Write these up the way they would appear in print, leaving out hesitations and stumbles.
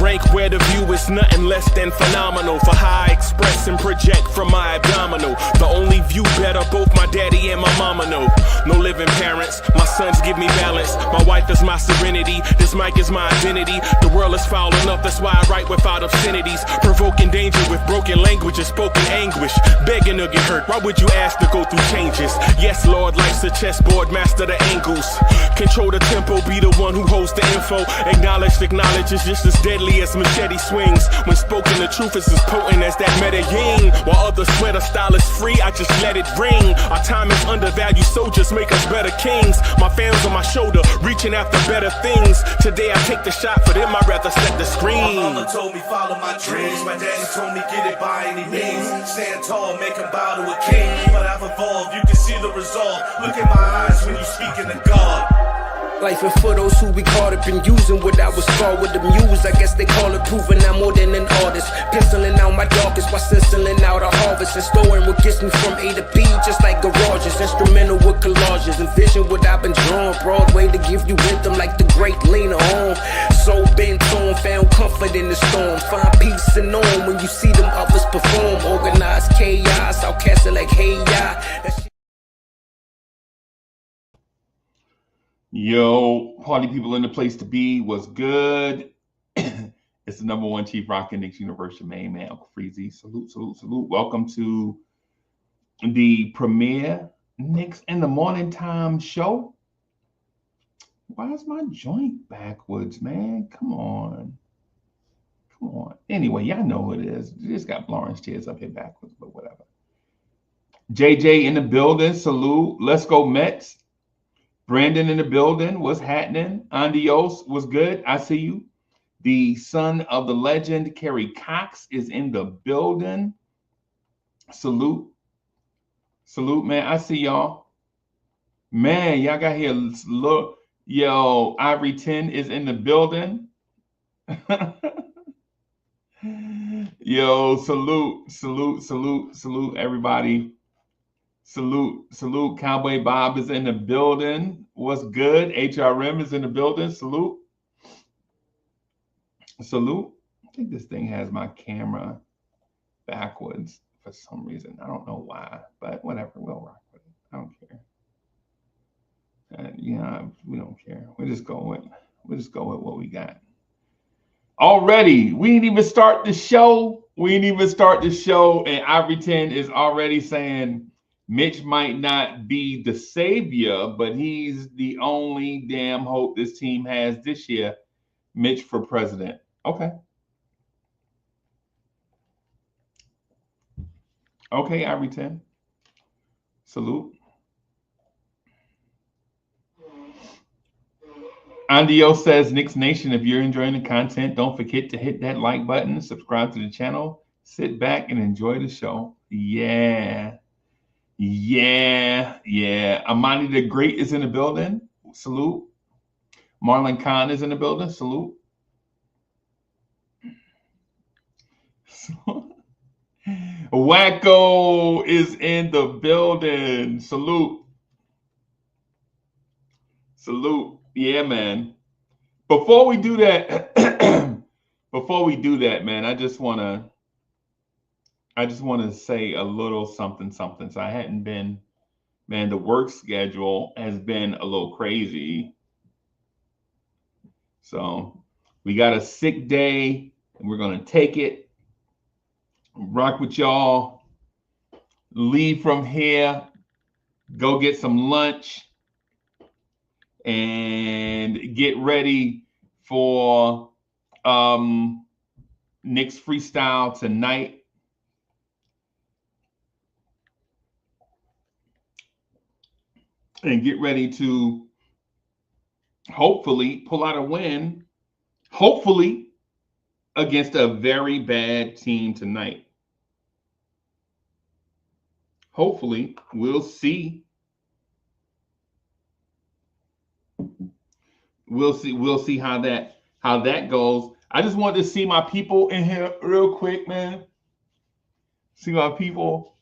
rank where the view is nothing less than phenomenal. For how I express and project from my abdominal. The only view better, both my daddy and my mama know. No living parents, my sons give me balance. My wife is my serenity, this mic is my identity. The world is foul enough, that's why I write without obscenities. Provoking danger with broken language and spoken anguish. Begging to get hurt, why would you ask to go through changes? Yes, Lord, life's a chessboard, master the angles. Control the tempo, be the one who holds the info. Acknowledge is just as deadly as machete swings. When spoken, the truth is as potent as that Medellin. While others swear the style is free, I just let it ring. Our time is undervalued, soldiers make us better kings. My fans on my shoulder, reaching after better things. Today I take the shot, for them I'd rather set the screen. My mama told me follow my dreams. My daddy told me get it by any means. Stand tall, make him bow to a king. But I've evolved, you can see the resolve. Look in my eyes when you speaking to God. Life and for those who we caught up in using what I was scarred with the muse. I guess they call it proving I'm more than an artist. Penciling out my darkest while stenciling out a harvest. And storing what gets me from A to B, just like garages. Instrumental with collages. Envision what I've been drawing. Broadway to give you rhythm like the great Lena Horne. So bent on, found comfort in the storm. Find peace and on when you see them others perform. Organized chaos, outcasted like hey ya. Yo, party people in the place to be. Was good. It's the #1 Chief Rockin' Knicks University main man, Uncle Freezy. Salute, salute, salute. Welcome to the premiere Knicks in the Morning Time show. Why is my joint backwards, man? Come on. Come on. Anyway, y'all know who it is. You just got Lawrence chairs up here backwards, but whatever. JJ in the building. Salute. Let's go Mets. Brandon in the building. What's happening? Andios, was good. I see you. The son of the legend, Kerry Cox, is in the building. Salute. Salute, man. I see y'all. Man, y'all got here. Look. Yo, Ivory 10 is in the building. Yo, salute, salute, salute, salute, everybody. Salute, salute. Cowboy Bob is in the building. What's good? HRM is in the building. Salute. Salute. I think this thing has my camera backwards for some reason. I don't know why, but whatever. We'll rock with it. I don't care. We don't care. We'll just go with what we got. Already, we didn't even start the show. And Ivory 10 is already saying Mitch might not be the savior, but he's the only damn hope this team has this year. Mitch for president. Okay. Okay, Ivory 10. Salute. Andio says, Knicks Nation, if you're enjoying the content, don't forget to hit that like button, subscribe to the channel, sit back and enjoy the show. Yeah. Amani the Great is in the building. Salute. Marlon Khan is in the building. Salute. Wacko is in the building. Salute. Salute. Yeah, man. Before we do that, man, I just want to say a little something. So I hadn't been, man, the work schedule has been a little crazy. So we got a sick day and we're going to take it, rock with y'all, leave from here, go get some lunch, and get ready for Knicks freestyle tonight. And get ready to hopefully pull out a win, hopefully against a very bad team tonight. Hopefully, we'll see. We'll see how that goes. I just wanted to see my people in here real quick, man. See my people.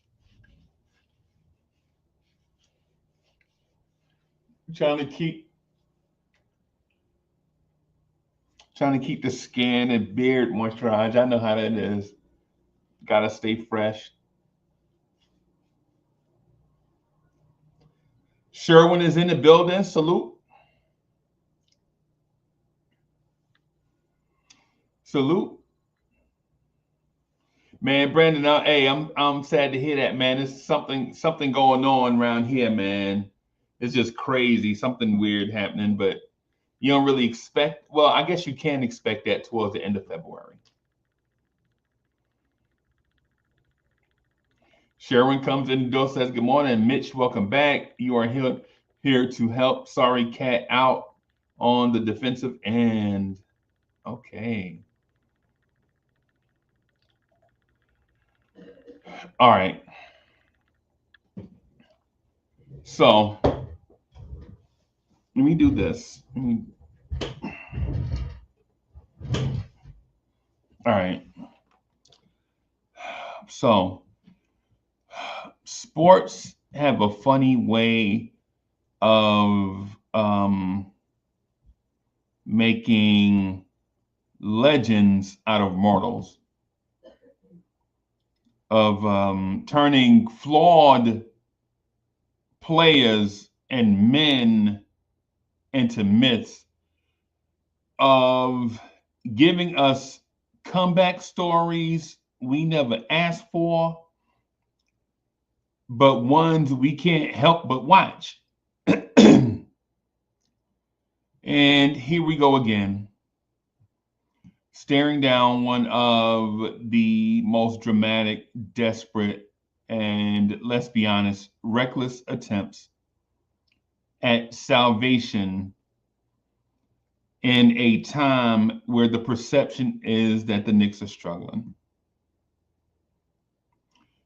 Trying to keep Trying to keep the skin and beard moisturized. I know how that is. Gotta stay fresh. Sherwin is in the building. Salute. Salute. Man, Brandon, hey, I'm sad to hear that, man. There's something going on around here, man. It's just crazy, something weird happening, but you don't really expect. Well, I guess you can expect that towards the end of February. Sherwin comes in the door, says good morning. Mitch, welcome back. You are here to help Sorry Cat out on the defensive end. Okay. All right. So let me do this. All right. So sports have a funny way of making legends out of mortals, of turning flawed players and men into myths, of giving us comeback stories we never asked for, but ones we can't help but watch. And here we go again, staring down one of the most dramatic, desperate, and let's be honest, reckless attempts at salvation in a time where the perception is that the Knicks are struggling.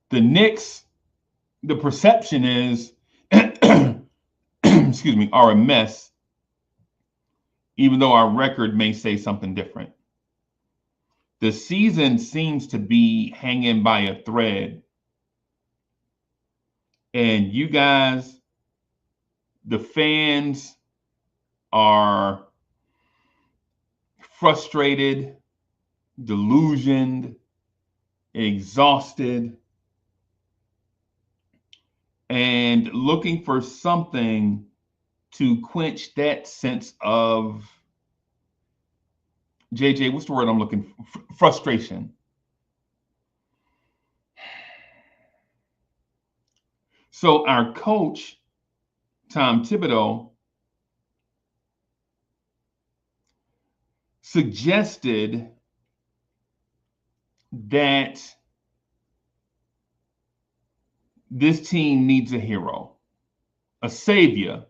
The Knicks, the perception is, excuse me, are a mess, even though our record may say something different. The season seems to be hanging by a thread. And you guys, the fans, are frustrated, delusioned, exhausted, and looking for something to quench that sense of, JJ, what's the word I'm looking for? Frustration. So our coach, Tom Thibodeau, suggested that this team needs a hero, a savior,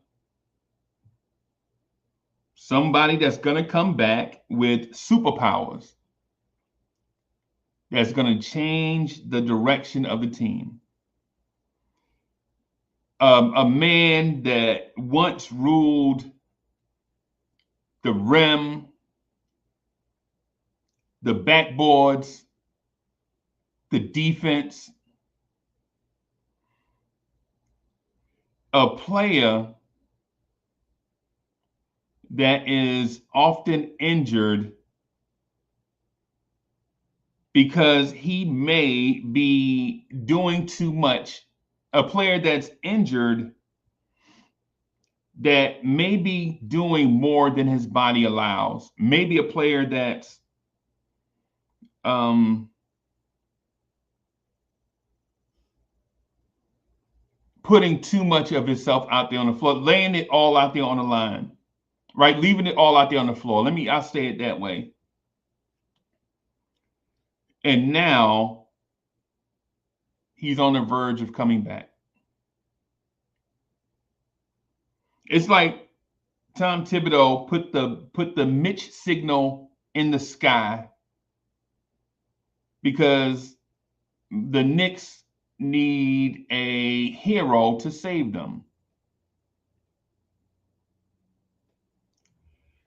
somebody that's going to come back with superpowers, that's going to change the direction of the team. A man that once ruled the rim, the backboards, the defense, a player that is often injured because he may be doing too much. A player that's injured that may be doing more than his body allows. Maybe a player that's putting too much of himself out there on the floor, laying it all out there on the line, right? Leaving it all out there on the floor. I'll say it that way. And now he's on the verge of coming back. It's like Tom Thibodeau put the Mitch signal in the sky because the Knicks need a hero to save them.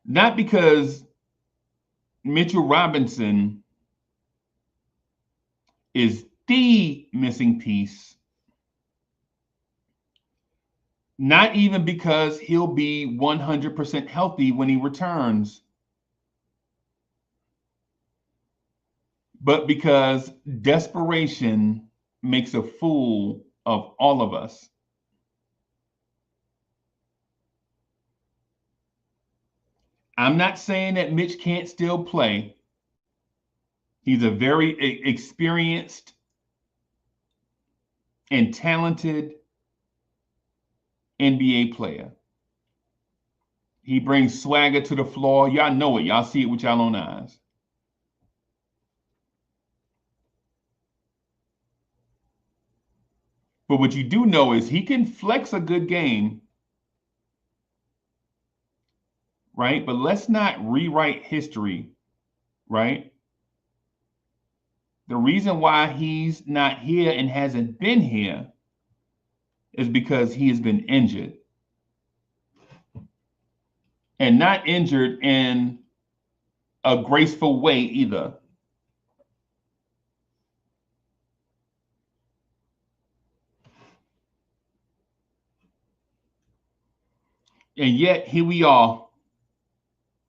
Not because Mitchell Robinson is the missing piece. Not even because he'll be 100% healthy when he returns. but because desperation makes a fool of all of us. I'm not saying that Mitch can't still play. He's a very experienced and talented NBA player. He brings swagger to the floor. Y'all know it. Y'all see it with y'all own eyes. But what you do know is he can flex a good game, right? But let's not rewrite history, right? The reason why he's not here and hasn't been here is because he has been injured. And not injured in a graceful way either. And yet here we are,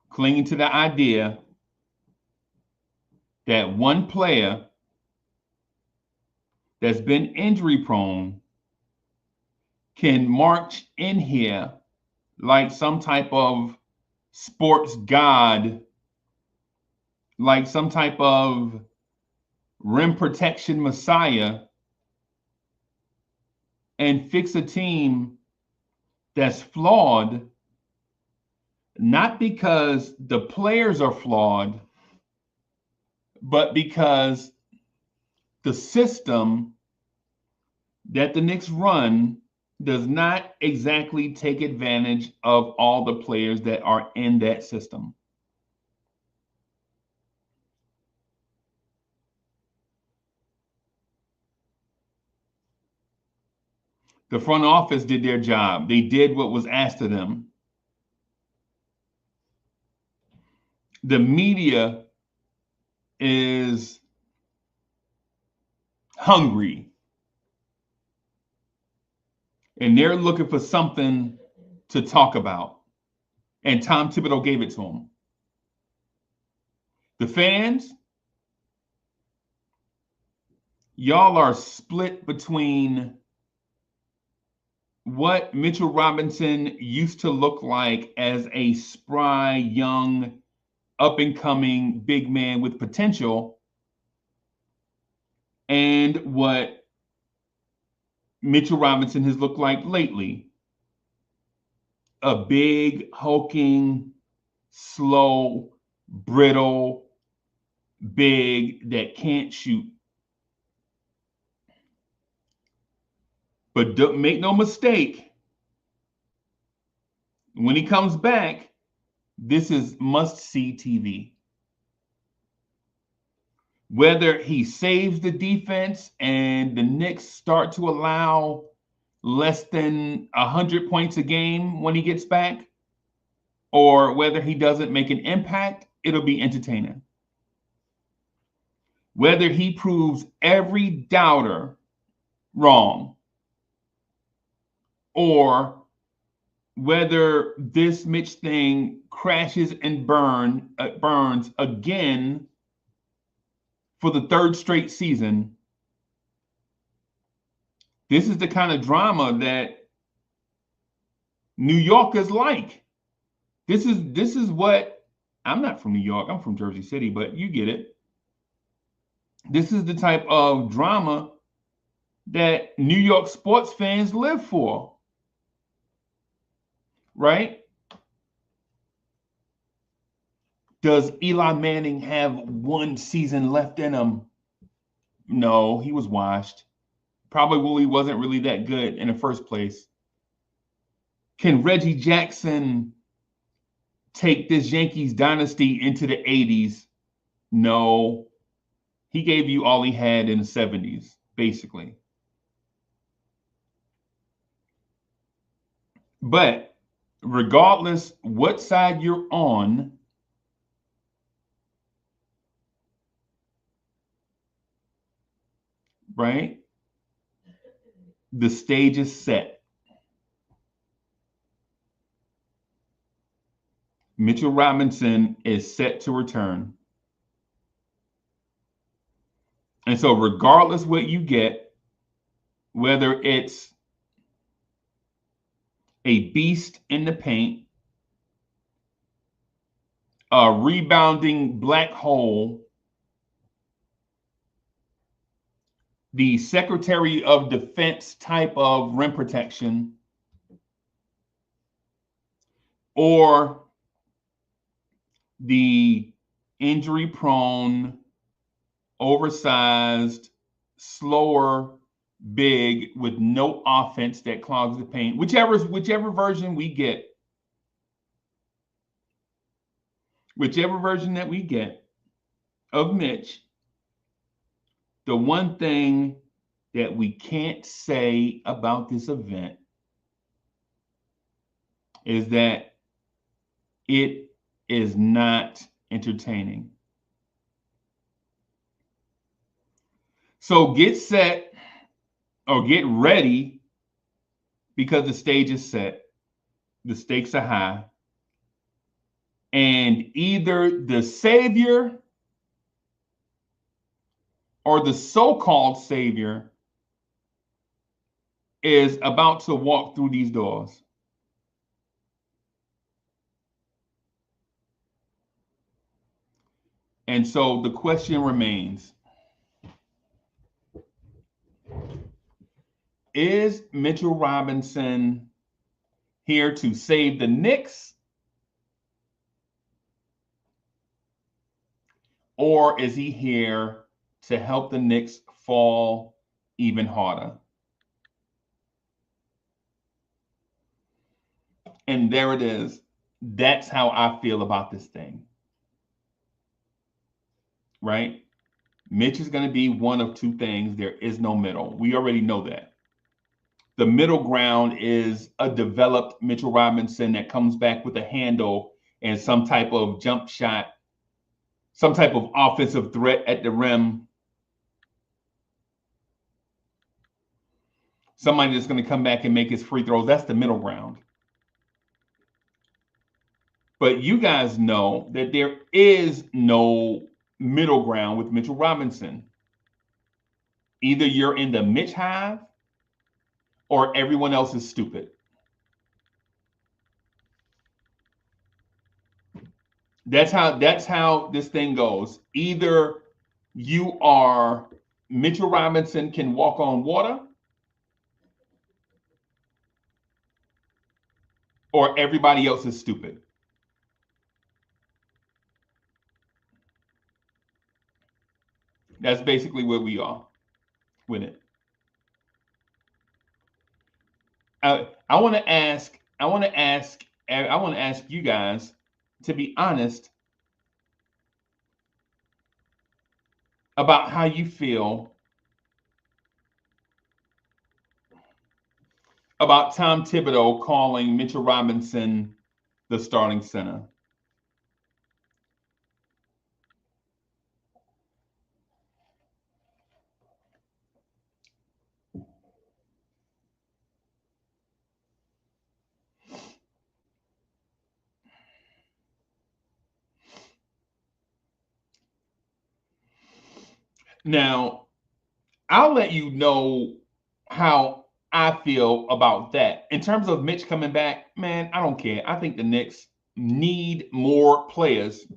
clinging to the idea that one player that's been injury prone can march in here like some type of sports god, like some type of rim protection messiah, and fix a team that's flawed, not because the players are flawed, but because the system that the Knicks run does not exactly take advantage of all the players that are in that system. The front office did their job. They did what was asked of them. The media is hungry, and they're looking for something to talk about. And Tom Thibodeau gave it to them. The fans, y'all are split between what Mitchell Robinson used to look like as a spry, young, up-and-coming big man with potential, and what Mitchell Robinson has looked like lately. A big, hulking, slow, brittle, big that can't shoot. But don't make no mistake, when he comes back, this is must-see TV. Whether he saves the defense and the Knicks start to allow less than 100 points a game when he gets back, or whether he doesn't make an impact, it'll be entertaining. Whether he proves every doubter wrong, or whether this Mitch thing crashes and burns again for the third straight season, this is the kind of drama that New Yorkers like. This is what, I'm not from New York, I'm from Jersey City, but you get it. This is the type of drama that New York sports fans live for. Right? Does Eli Manning have one season left in him? No, he was washed. Probably wasn't really that good in the first place. Can Reggie Jackson take this Yankees dynasty into the 80s? No. He gave you all he had in the 70s, basically. But regardless what side you're on, right? The stage is set. Mitchell Robinson is set to return. And so regardless what you get, whether it's a beast in the paint, a rebounding black hole, the Secretary of Defense type of rim protection, or the injury-prone, oversized, slower, big with no offense that clogs the paint, whichever version we get, whichever version that we get of Mitch, the one thing that we can't say about this event is that it is not entertaining. So get set or get ready, because the stage is set, the stakes are high, and either the savior or the so-called savior is about to walk through these doors. And so the question remains, is Mitchell Robinson here to save the Knicks, or is he here to help the Knicks fall even harder? And there it is. That's how I feel about this thing. Right? Mitch is going to be one of two things. There is no middle. We already know that. The middle ground is a developed Mitchell Robinson that comes back with a handle and some type of jump shot, some type of offensive threat at the rim. Somebody that's going to come back and make his free throws. That's the middle ground. But you guys know that there is no middle ground with Mitchell Robinson. Either you're in the Mitch hive or everyone else is stupid. That's how this thing goes. Either you are Mitchell Robinson can walk on water, or everybody else is stupid. That's basically where we are with it. I want to ask you guys to be honest about how you feel about Tom Thibodeau calling Mitchell Robinson the starting center. Now, I'll let you know how I feel about that. In terms of Mitch coming back, man, I don't care. I think the Knicks need more players.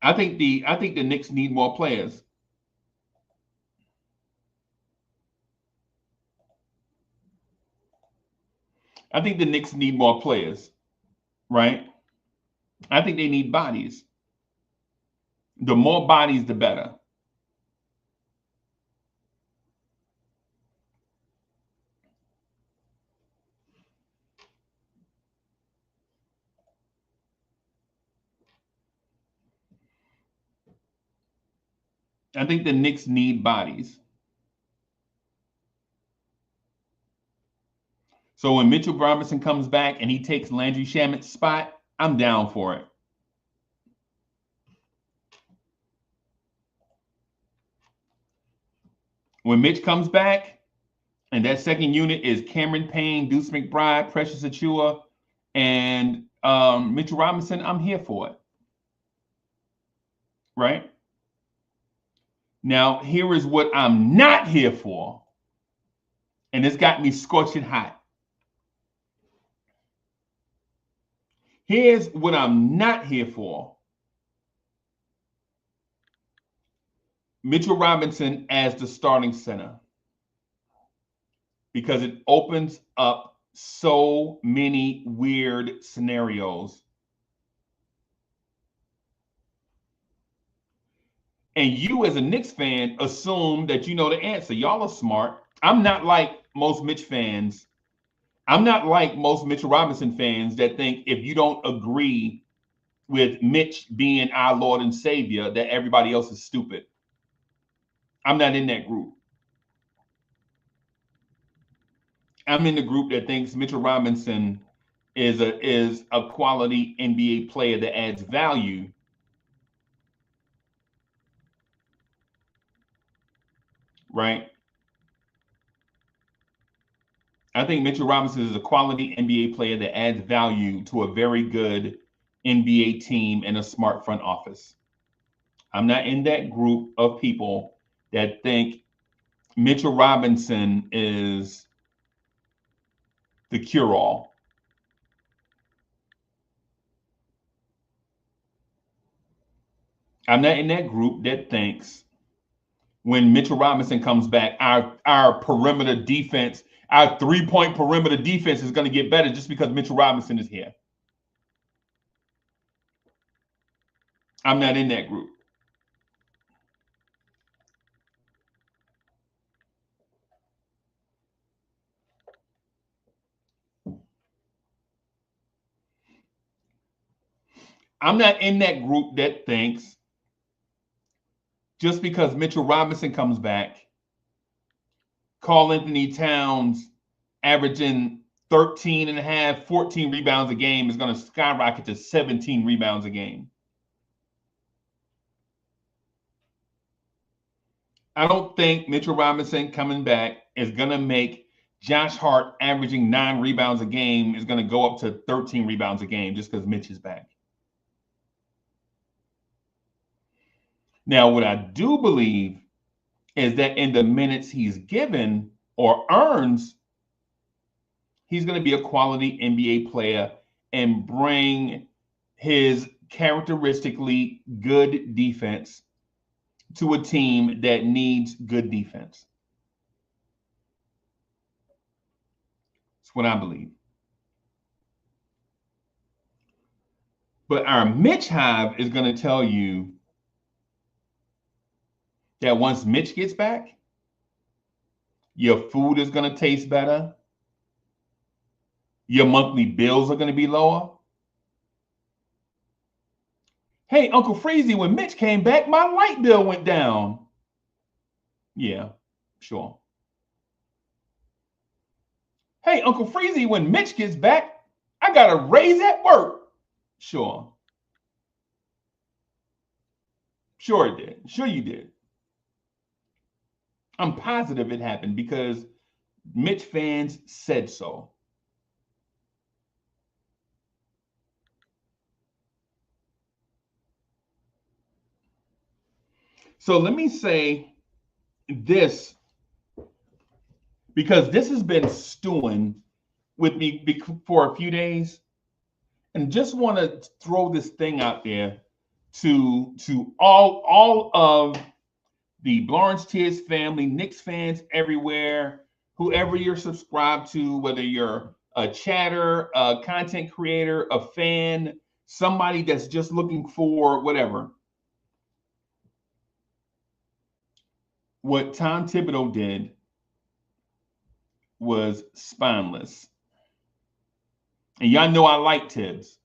I think the Knicks need more players. I think the Knicks need more players, right? I think they need bodies. The more bodies, the better. I think the Knicks need bodies. So when Mitchell Robinson comes back and he takes Landry Shamet's spot, I'm down for it. When Mitch comes back and that second unit is Cameron Payne, Deuce McBride, Precious Achua, and Mitchell Robinson, I'm here for it. Right? Now, here is what I'm not here for. And it's got me scorching hot. Here's what I'm not here for. Mitchell Robinson as the starting center. Because it opens up so many weird scenarios. And you as a Knicks fan assume that you know the answer. Y'all are smart. I'm not like most Mitch fans. I'm not like most Mitchell Robinson fans that think if you don't agree with Mitch being our Lord and Savior, that everybody else is stupid. I'm not in that group. I'm in the group that thinks Mitchell Robinson is a quality NBA player that adds value. Right? I think Mitchell Robinson is a quality NBA player that adds value to a very good NBA team and a smart front office. I'm not in that group of people that think Mitchell Robinson is the cure-all. I'm not in that group that thinks when Mitchell Robinson comes back, our perimeter defense, our three-point perimeter defense is going to get better just because Mitchell Robinson is here. I'm not in that group. I'm not in that group that thinks just because Mitchell Robinson comes back, Karl-Anthony Towns averaging 13 and a half, 14 rebounds a game is going to skyrocket to 17 rebounds a game. I don't think Mitchell Robinson coming back is going to make Josh Hart averaging 9 rebounds a game is going to go up to 13 rebounds a game just because Mitch is back. Now, what I do believe is that in the minutes he's given or earns, he's going to be a quality NBA player and bring his characteristically good defense to a team that needs good defense. That's what I believe. But our Mitch Hive is going to tell you that once Mitch gets back, your food is going to taste better. Your monthly bills are going to be lower. Hey, Uncle Freezy, when Mitch came back, my light bill went down. Yeah, sure. Hey, Uncle Freezy, when Mitch gets back, I got a raise at work. Sure. Sure it did. Sure you did. I'm positive it happened because Mitch fans said so. So let me say this, because this has been stewing with me for a few days, and just want to throw this thing out there to all of the Lawrence Tears family, Knicks fans everywhere, whoever you're subscribed to, whether you're a chatter, a content creator, a fan, somebody that's just looking for whatever. What Tom Thibodeau did was spineless. And y'all know I like Tibbs.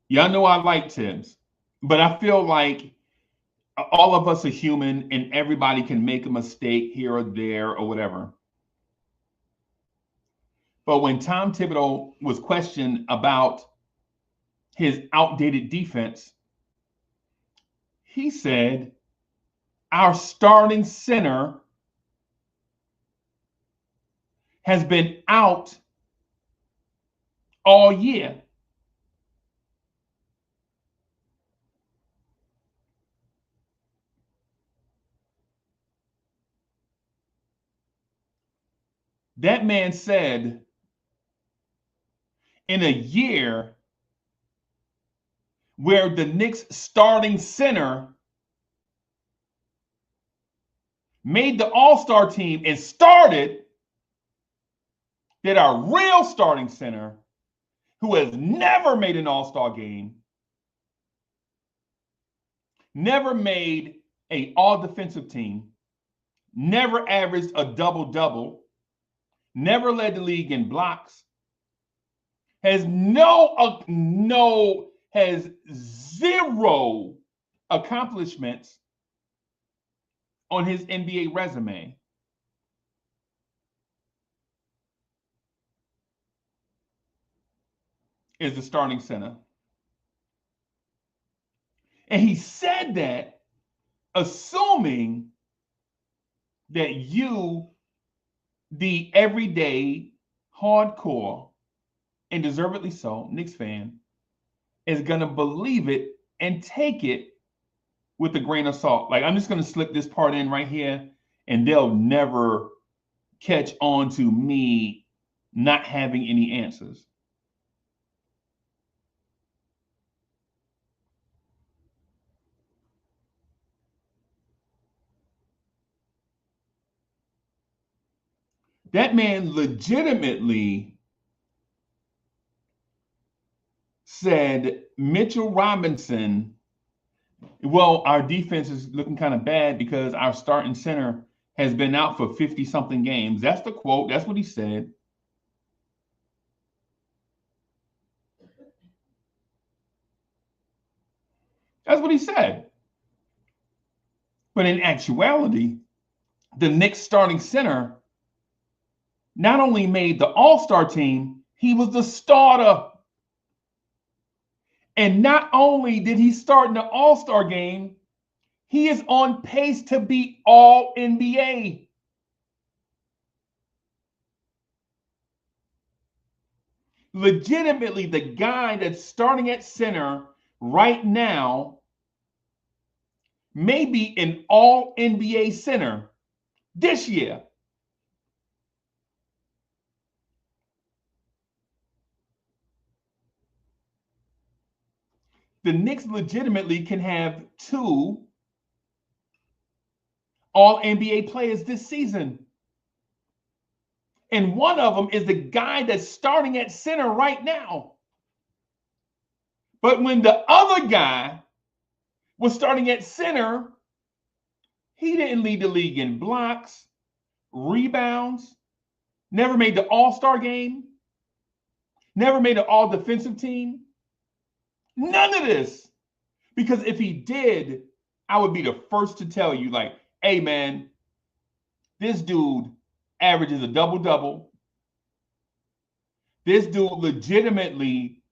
Y'all know I like Tibbs. But I feel like all of us are human and everybody can make a mistake here or there or whatever. But when Tom Thibodeau was questioned about his outdated defense, he said, our starting center has been out all year. That man said in a year where the Knicks starting center made the All-Star team and started, that our real starting center, who has never made an All-Star game, never made an all-defensive team, never averaged a double-double, never led the league in blocks, has zero accomplishments on his NBA resume. Is the starting center. And he said that assuming that you, the everyday, hardcore, and deservedly so, Knicks fan, is going to believe it and take it with a grain of salt. Like, I'm just going to slip this part in right here, and they'll never catch on to me not having any answers. That man legitimately said Mitchell Robinson, well, our defense is looking kind of bad because our starting center has been out for 50-something games. That's the quote. That's what he said. That's what he said. But in actuality, the Knicks starting center not only made the All-Star team, he was the starter. And not only did he start in the All-Star game, he is on pace to be All-NBA. Legitimately, the guy that's starting at center right now may be an All-NBA center this year. The Knicks legitimately can have 2 All-NBA players this season. And one of them is the guy that's starting at center right now. But when the other guy was starting at center, he didn't lead the league in blocks, rebounds, never made the All-Star game, never made an all-defensive team. None of this. Because if he did, I would be the first to tell you, like, hey, man, this dude averages a double-double. This dude legitimately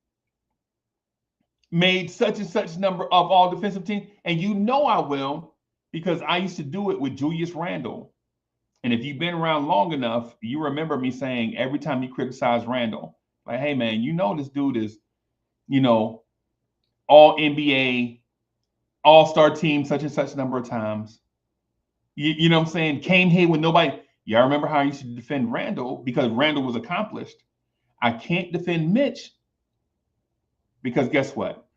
made such and such number of all defensive teams. And you know I will, because I used to do it with Julius Randle. And if you've been around long enough, you remember me saying every time you criticize Randle, like, hey, man, you know this dude is, all NBA, all-star team, such and such number of times. You know what I'm saying? Came here with nobody. Y'all remember how I used to defend Randle because Randle was accomplished. I can't defend Mitch because guess what?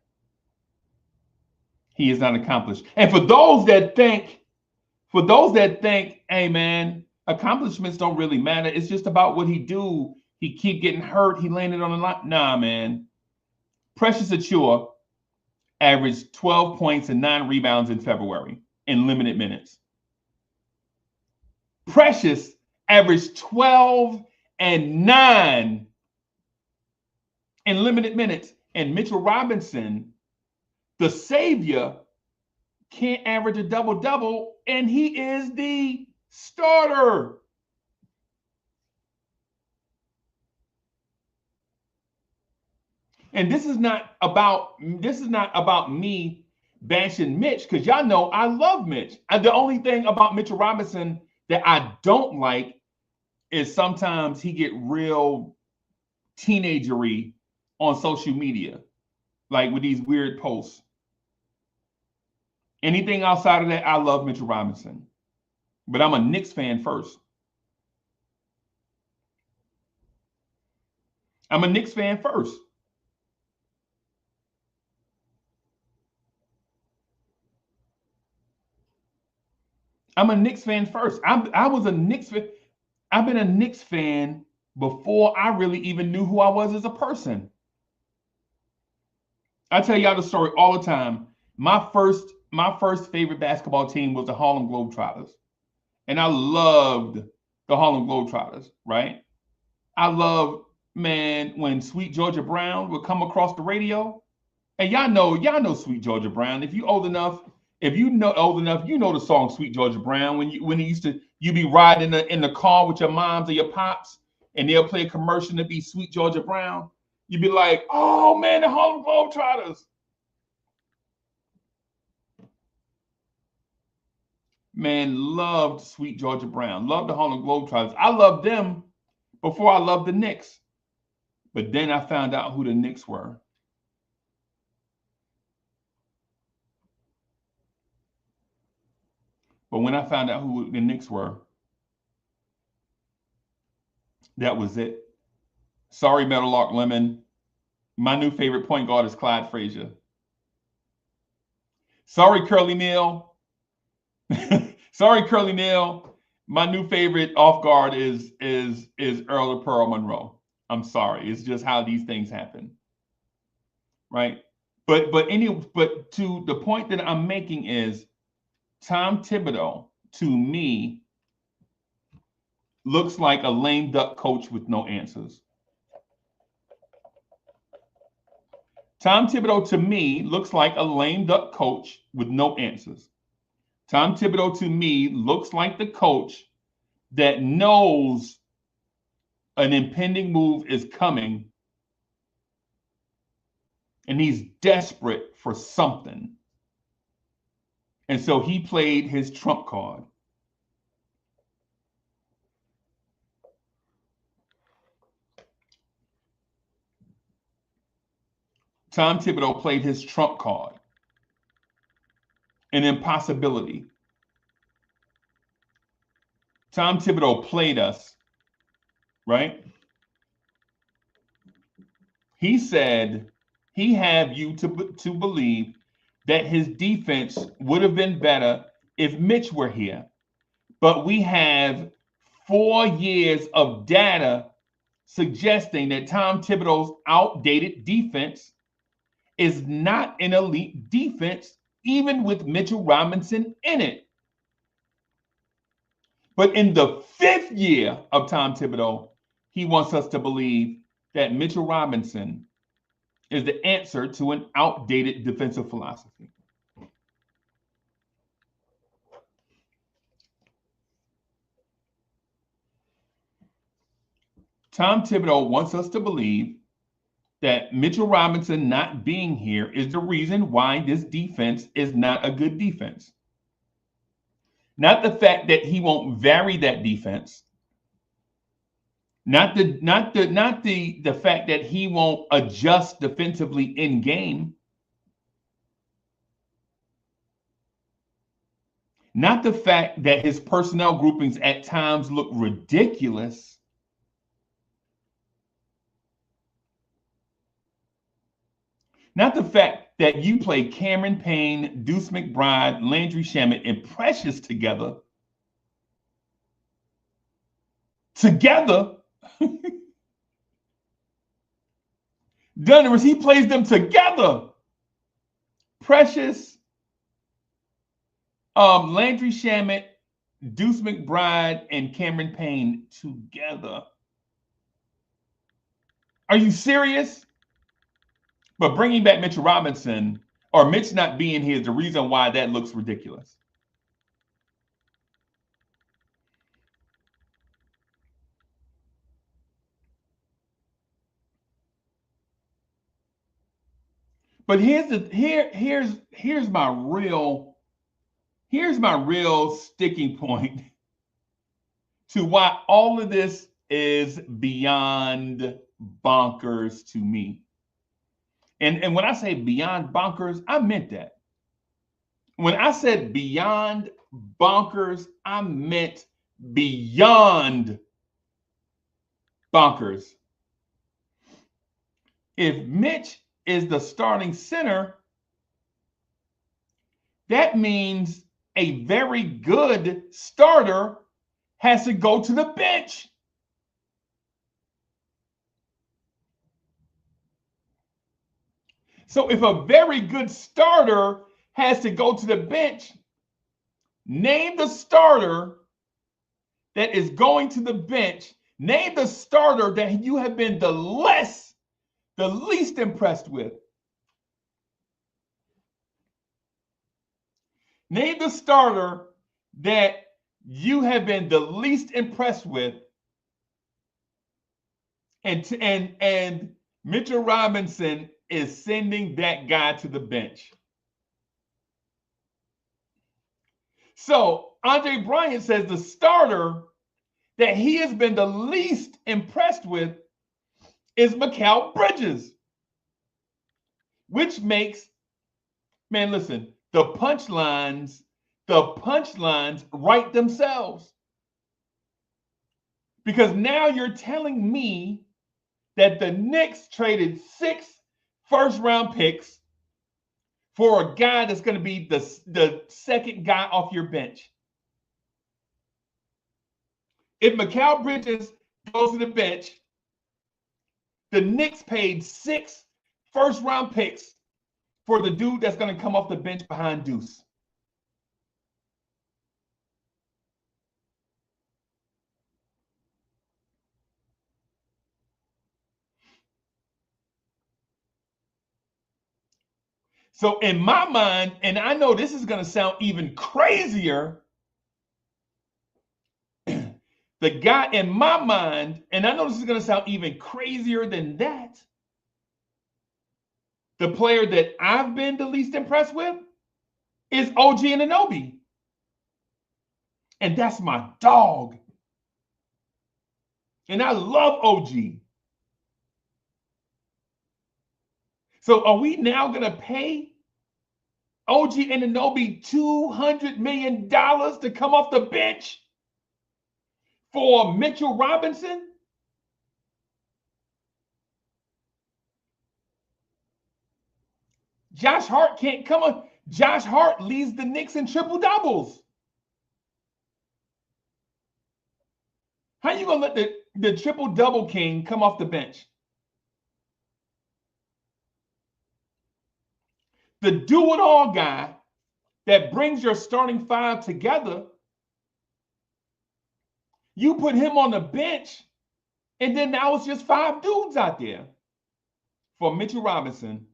He is not accomplished. And for those that think, hey, man, accomplishments don't really matter. It's just about what he do. He keep getting hurt. He landed on the line. Nah, man. Precious Achiuwa averaged 12 points and 9 rebounds in February in limited minutes. Precious averaged 12 and 9 in limited minutes. And Mitchell Robinson, the savior, can't average a double-double, and he is the starter. And this is not about me bashing Mitch, because y'all know I love Mitch. And the only thing about Mitchell Robinson that I don't like is sometimes he get real teenagery on social media, like with these weird posts. Anything outside of that, I love Mitchell Robinson. But I'm a Knicks fan first. I'm a Knicks fan first. I'm a Knicks fan first. I was a Knicks fan. I've been a Knicks fan before I really even knew who I was as a person. I tell y'all the story all the time. My first favorite basketball team was the Harlem Globetrotters. And I loved the Harlem Globetrotters, right? I loved, man, when Sweet Georgia Brown would come across the radio. And y'all know Sweet Georgia Brown. If you old enough, you know the song Sweet Georgia Brown. When you be riding in the car with your moms or your pops, and they'll play a commercial to be Sweet Georgia Brown. You'd be like, oh man, the Harlem Globetrotters. Man, loved Sweet Georgia Brown. Loved the Harlem Globetrotters. I loved them before I loved the Knicks. But then I found out who the Knicks were. But when I found out who the Knicks were, that was it. Sorry, Meadowlark Lemon. My new favorite point guard is Clyde Frazier. Sorry, Curly Neal. Sorry, Curly Neal. My new favorite off guard is Earl of Pearl Monroe. I'm sorry. It's just how these things happen. Right? But to the point that I'm making is Tom Thibodeau, to me, looks like a lame duck coach with no answers. Tom Thibodeau, to me, looks like a lame duck coach with no answers. Tom Thibodeau, to me, looks like the coach that knows an impending move is coming, and he's desperate for something. And so he played his trump card. Tom Thibodeau played his trump card. An impossibility. Tom Thibodeau played us, right? He said he had you to believe that his defense would have been better if Mitch were here. But we have 4 years of data suggesting that Tom Thibodeau's outdated defense is not an elite defense, even with Mitchell Robinson in it. But in the 5th year of Tom Thibodeau, he wants us to believe that Mitchell Robinson is the answer to an outdated defensive philosophy. Tom Thibodeau wants us to believe that Mitchell Robinson not being here is the reason why this defense is not a good defense. Not the fact that he won't vary that defense. Not the fact that he won't adjust defensively in game. Not the fact that his personnel groupings at times look ridiculous. Not the fact that you play Cameron Payne, Deuce McBride, Landry Shamet, and Precious together. Dunneris, he plays them together. Precious, Landry Shamet, Deuce McBride, and Cameron Payne together. Are you serious? But bringing back Mitchell Robinson, or Mitch not being here, is the reason why that looks ridiculous. But here's my real sticking point to why all of this is beyond bonkers to me. And when I say beyond bonkers, I meant that. When I said beyond bonkers, I meant beyond bonkers. If Mitch is the starting center, that means a very good starter has to go to the bench. So if a very good starter has to go to the bench, name the starter that is going to the bench. Name the starter that you have been the least impressed with. Name the starter that you have been the least impressed with. And Mitchell Robinson is sending that guy to the bench. So Andre Bryant says the starter that he has been the least impressed with is Mikal Bridges, which makes, man, listen, the punchlines write themselves. Because now you're telling me that the Knicks traded 6 first-round picks for a guy that's going to be the second guy off your bench. If Mikal Bridges goes to the bench, the Knicks paid 6 first-round picks for the dude that's going to come off the bench behind Deuce. So in my mind, and I know this is going to sound even crazier, the guy in my mind, and I know this is going to sound even crazier than that, the player that I've been the least impressed with is OG Anunoby. And that's my dog. And I love OG. So are we now going to pay OG Anunoby $200 million to come off the bench for Mitchell Robinson? Josh Hart can't come on. Josh Hart leads the Knicks in triple doubles. How are you going to let the triple double king come off the bench? The do-it-all guy that brings your starting five together, you put him on the bench, and then now it's just 5 dudes out there for Mitchell Robinson.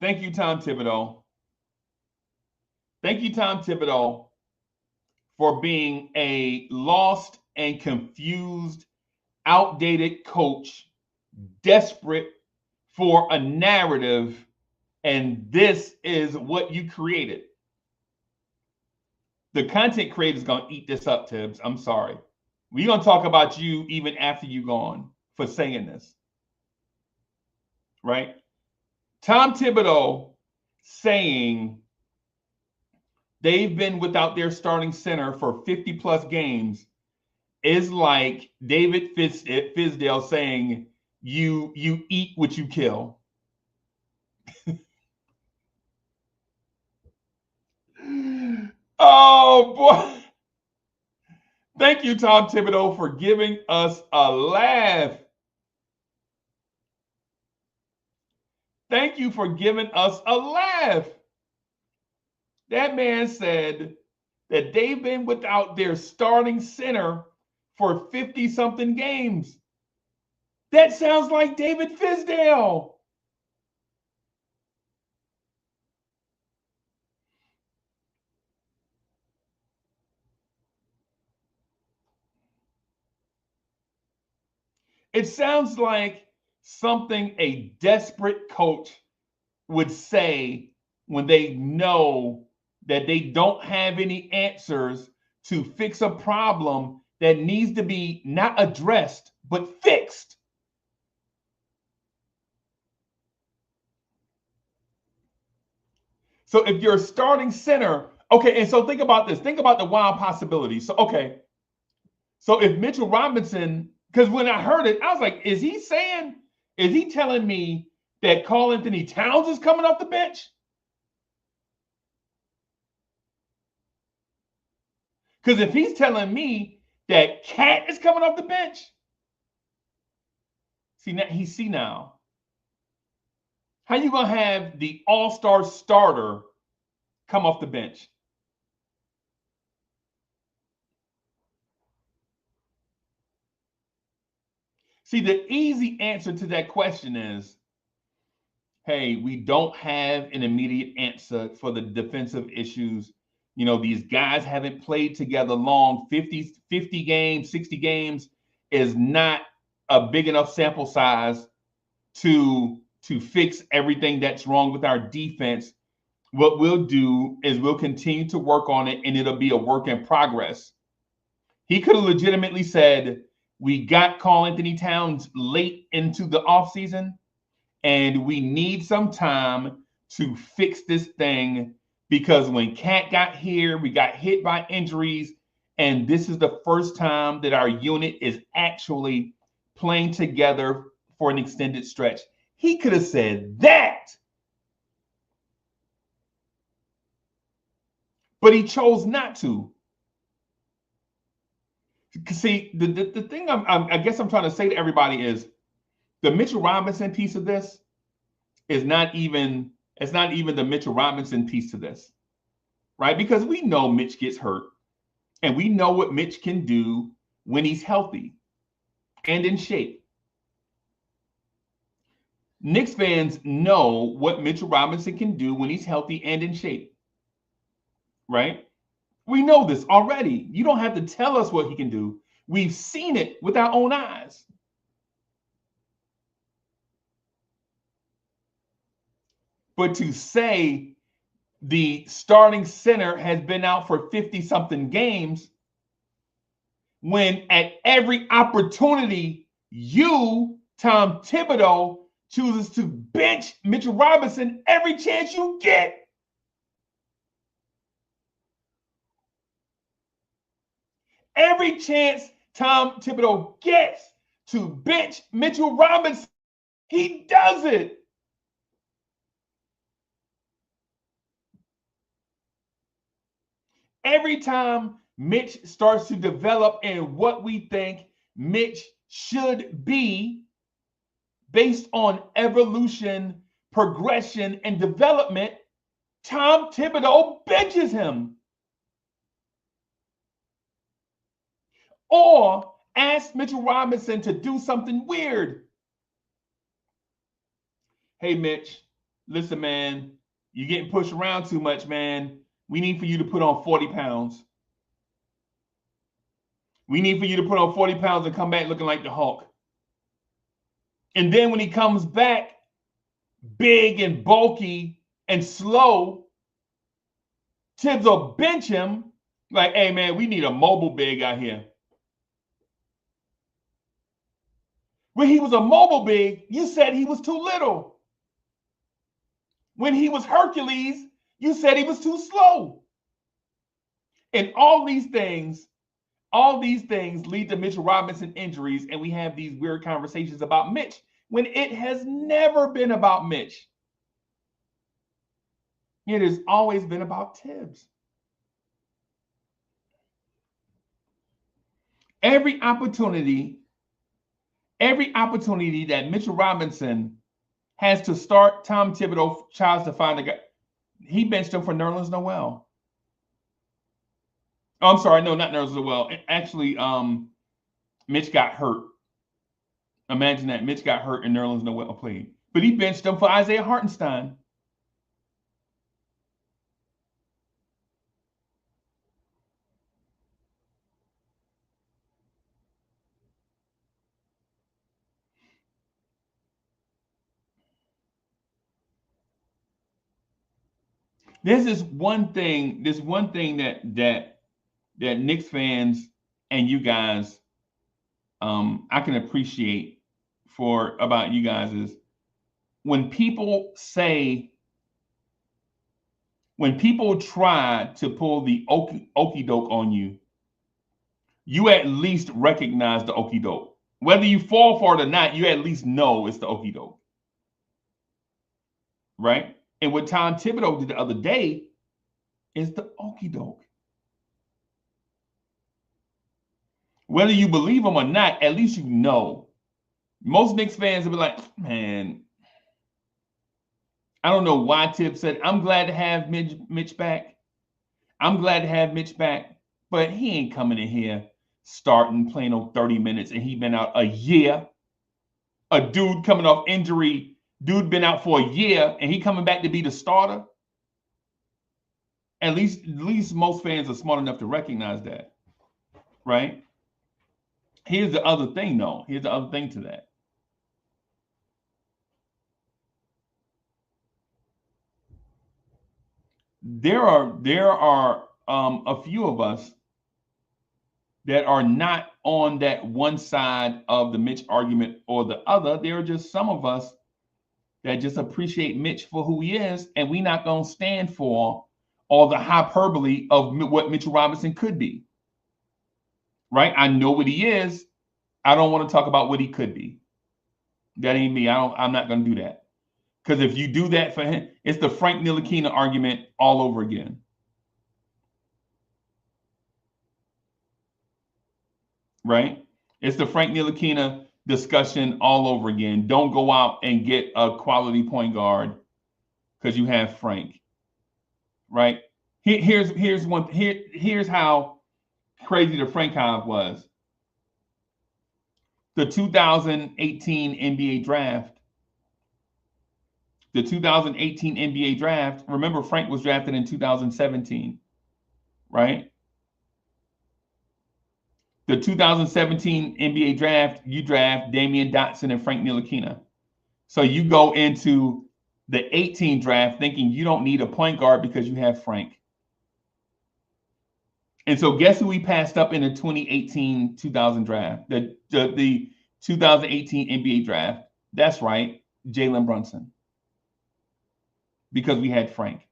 Thank you, Tom Thibodeau. Thank you, Tom Thibodeau, for being a lost and confused, outdated coach, desperate for a narrative, and this is what you created. The content creator is going to eat this up, Tibbs. I'm sorry. We're going to talk about you even after you're gone for saying this. Right? Tom Thibodeau saying they've been without their starting center for 50 plus games is like David Fisdale saying you eat what you kill. Oh boy. Thank you, Tom Thibodeau, for giving us a laugh. Thank you for giving us a laugh. That man said that they've been without their starting center for 50-something games. That sounds like David Fisdale. It sounds like something a desperate coach would say when they know that they don't have any answers to fix a problem that needs to be not addressed, but fixed. So if you're a starting center, okay, and so think about this. Think about the wild possibilities. So, okay, so if Mitchell Robinson, because when I heard it, I was like, is he telling me that Karl-Anthony Towns is coming off the bench? Because if he's telling me that Cat is coming off the bench, see now. How you gonna have the all-star starter come off the bench? See, the easy answer to that question is, hey, we don't have an immediate answer for the defensive issues. You know, these guys haven't played together long. 50 games, 60 games is not a big enough sample size to fix everything that's wrong with our defense. What we'll do is we'll continue to work on it, and it'll be a work in progress. He could have legitimately said, we got Karl-Anthony Towns late into the offseason, and we need some time to fix this thing because when Cat got here, we got hit by injuries, and this is the first time that our unit is actually playing together for an extended stretch. He could have said that, but he chose not to. See, the thing I guess I'm trying to say to everybody is the Mitchell Robinson piece of this is not even the Mitchell Robinson piece to this, right? Because we know Mitch gets hurt, and we know what Mitch can do when he's healthy and in shape. Knicks fans know what Mitchell Robinson can do when he's healthy and in shape, right? We know this already. You don't have to tell us what he can do. We've seen it with our own eyes. But to say the starting center has been out for 50-something games, when at every opportunity, you, Tom Thibodeau, chooses to bench Mitchell Robinson every chance you get. Every chance Tom Thibodeau gets to bench Mitchell Robinson, he does it. Every time Mitch starts to develop in what we think Mitch should be based on evolution, progression, and development, Tom Thibodeau benches him. Or ask Mitchell Robinson to do something weird. Hey, Mitch, listen, man, you're getting pushed around too much, man. We need for you to put on 40 pounds. We need for you to put on 40 pounds and come back looking like the Hulk. And then when he comes back big and bulky and slow, Tibbs will bench him like, hey, man, we need a mobile big out here. When he was a mobile big, you said he was too little. When he was Hercules, you said he was too slow. And all these things lead to Mitchell Robinson injuries, and we have these weird conversations about Mitch when it has never been about Mitch. It has always been about Tibbs. Every opportunity that Mitchell Robinson has to start, Tom Thibodeau tries to find a guy. He benched him for Nerlens Noel. Oh, I'm sorry, no, not Nerlens Noel. Actually, Mitch got hurt. Imagine that. Mitch got hurt and Nerlens Noel played. But he benched him for Isaiah Hartenstein. This is one thing. This one thing that Knicks fans and you guys, I can appreciate for about you guys is when people try to pull the okey doke on you, you at least recognize the okey doke. Whether you fall for it or not, you at least know it's the okey doke. Right? And what Tom Thibodeau did the other day is the okey doke. Whether you believe him or not, at least you know. Most Knicks fans will be like, man, I don't know why Tib said, I'm glad to have Mitch back. I'm glad to have Mitch back, but he ain't coming in here starting, playing on 30 minutes, and he been out a year. A dude coming off injury, dude been out for a year, and he coming back to be the starter. At least most fans are smart enough to recognize that, right? Here's the other thing, though. Here's the other thing to that. There are a few of us that are not on that one side of the Mitch argument or the other. There are just some of us that just appreciate Mitch for who he is, and we're not going to stand for all the hyperbole of what Mitchell Robinson could be. Right? I know what he is. I don't want to talk about what he could be. That ain't me. I'm not going to do that. Because if you do that for him, it's the Frank Ntilikina argument all over again. Right? It's the Frank Ntilikina discussion all over again. Don't go out and get a quality point guard because you have Frank. Right? Here's how crazy the Frank hive was. The 2018 NBA draft. The 2018 NBA draft. Remember, Frank was drafted in 2017, right? The 2017 NBA draft, you draft Damian Dotson and Frank Ntilikina. So you go into the 18 draft thinking you don't need a point guard because you have Frank. And so guess who we passed up in the 2018-2000 draft? The 2018 NBA draft. That's right, Jalen Brunson. Because we had Frank.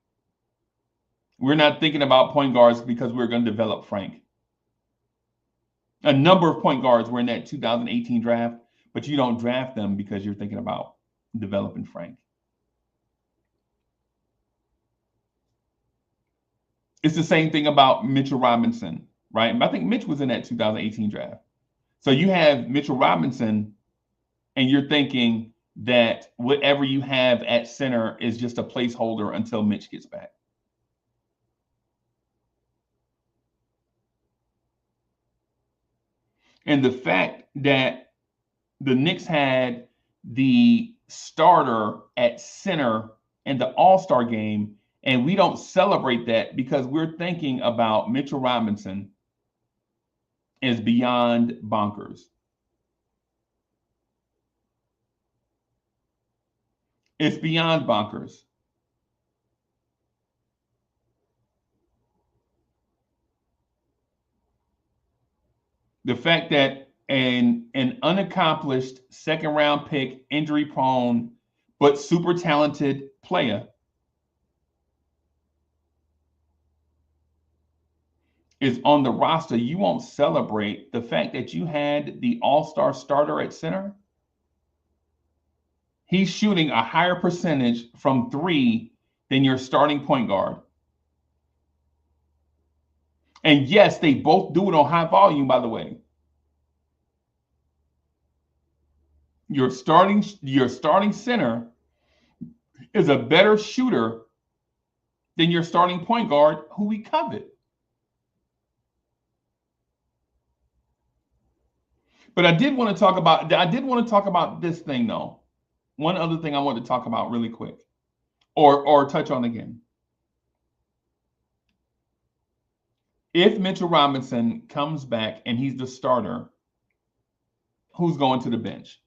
We're not thinking about point guards because we're going to develop Frank. A number of point guards were in that 2018 draft, but you don't draft them because you're thinking about developing Frank. It's the same thing about Mitchell Robinson, right? I think Mitch was in that 2018 draft. So you have Mitchell Robinson, and you're thinking that whatever you have at center is just a placeholder until Mitch gets back. And the fact that the Knicks had the starter at center in the All-Star game, and we don't celebrate that because we're thinking about Mitchell Robinson is beyond bonkers. It's beyond bonkers. The fact that an unaccomplished second-round pick, injury-prone, but super talented player is on the roster, you won't celebrate the fact that you had the all-star starter at center. He's shooting a higher percentage from three than your starting point guard. And yes, they both do it on high volume, by the way. Your starting center is a better shooter than your starting point guard, who we covet. But I did want to talk about this thing, though. One other thing I want to talk about really quick, or touch on again. If Mitchell Robinson comes back and he's the starter, who's going to the bench?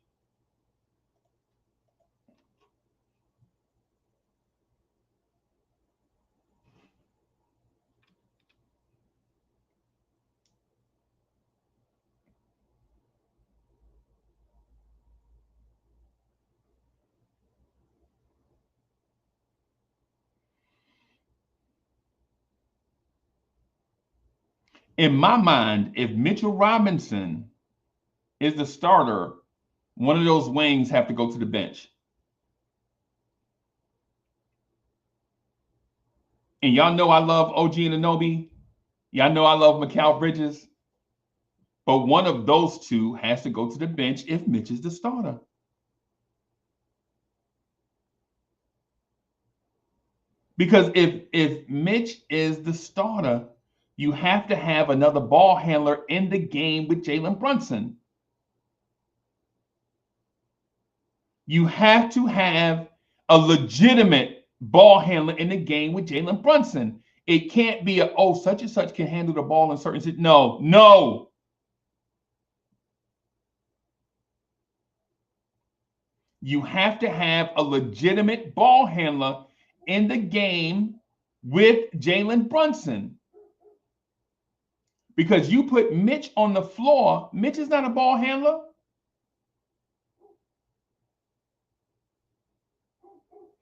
In my mind, if Mitchell Robinson is the starter, one of those wings have to go to the bench. And y'all know I love OG Anunoby. Y'all know I love Mikal Bridges. But one of those two has to go to the bench if Mitch is the starter. Because if Mitch is the starter, you have to have another ball handler in the game with Jalen Brunson. You have to have a legitimate ball handler in the game with Jalen Brunson. It can't be such and such can handle the ball in certain situations. No. You have to have a legitimate ball handler in the game with Jalen Brunson. Because you put Mitch on the floor, Mitch is not a ball handler.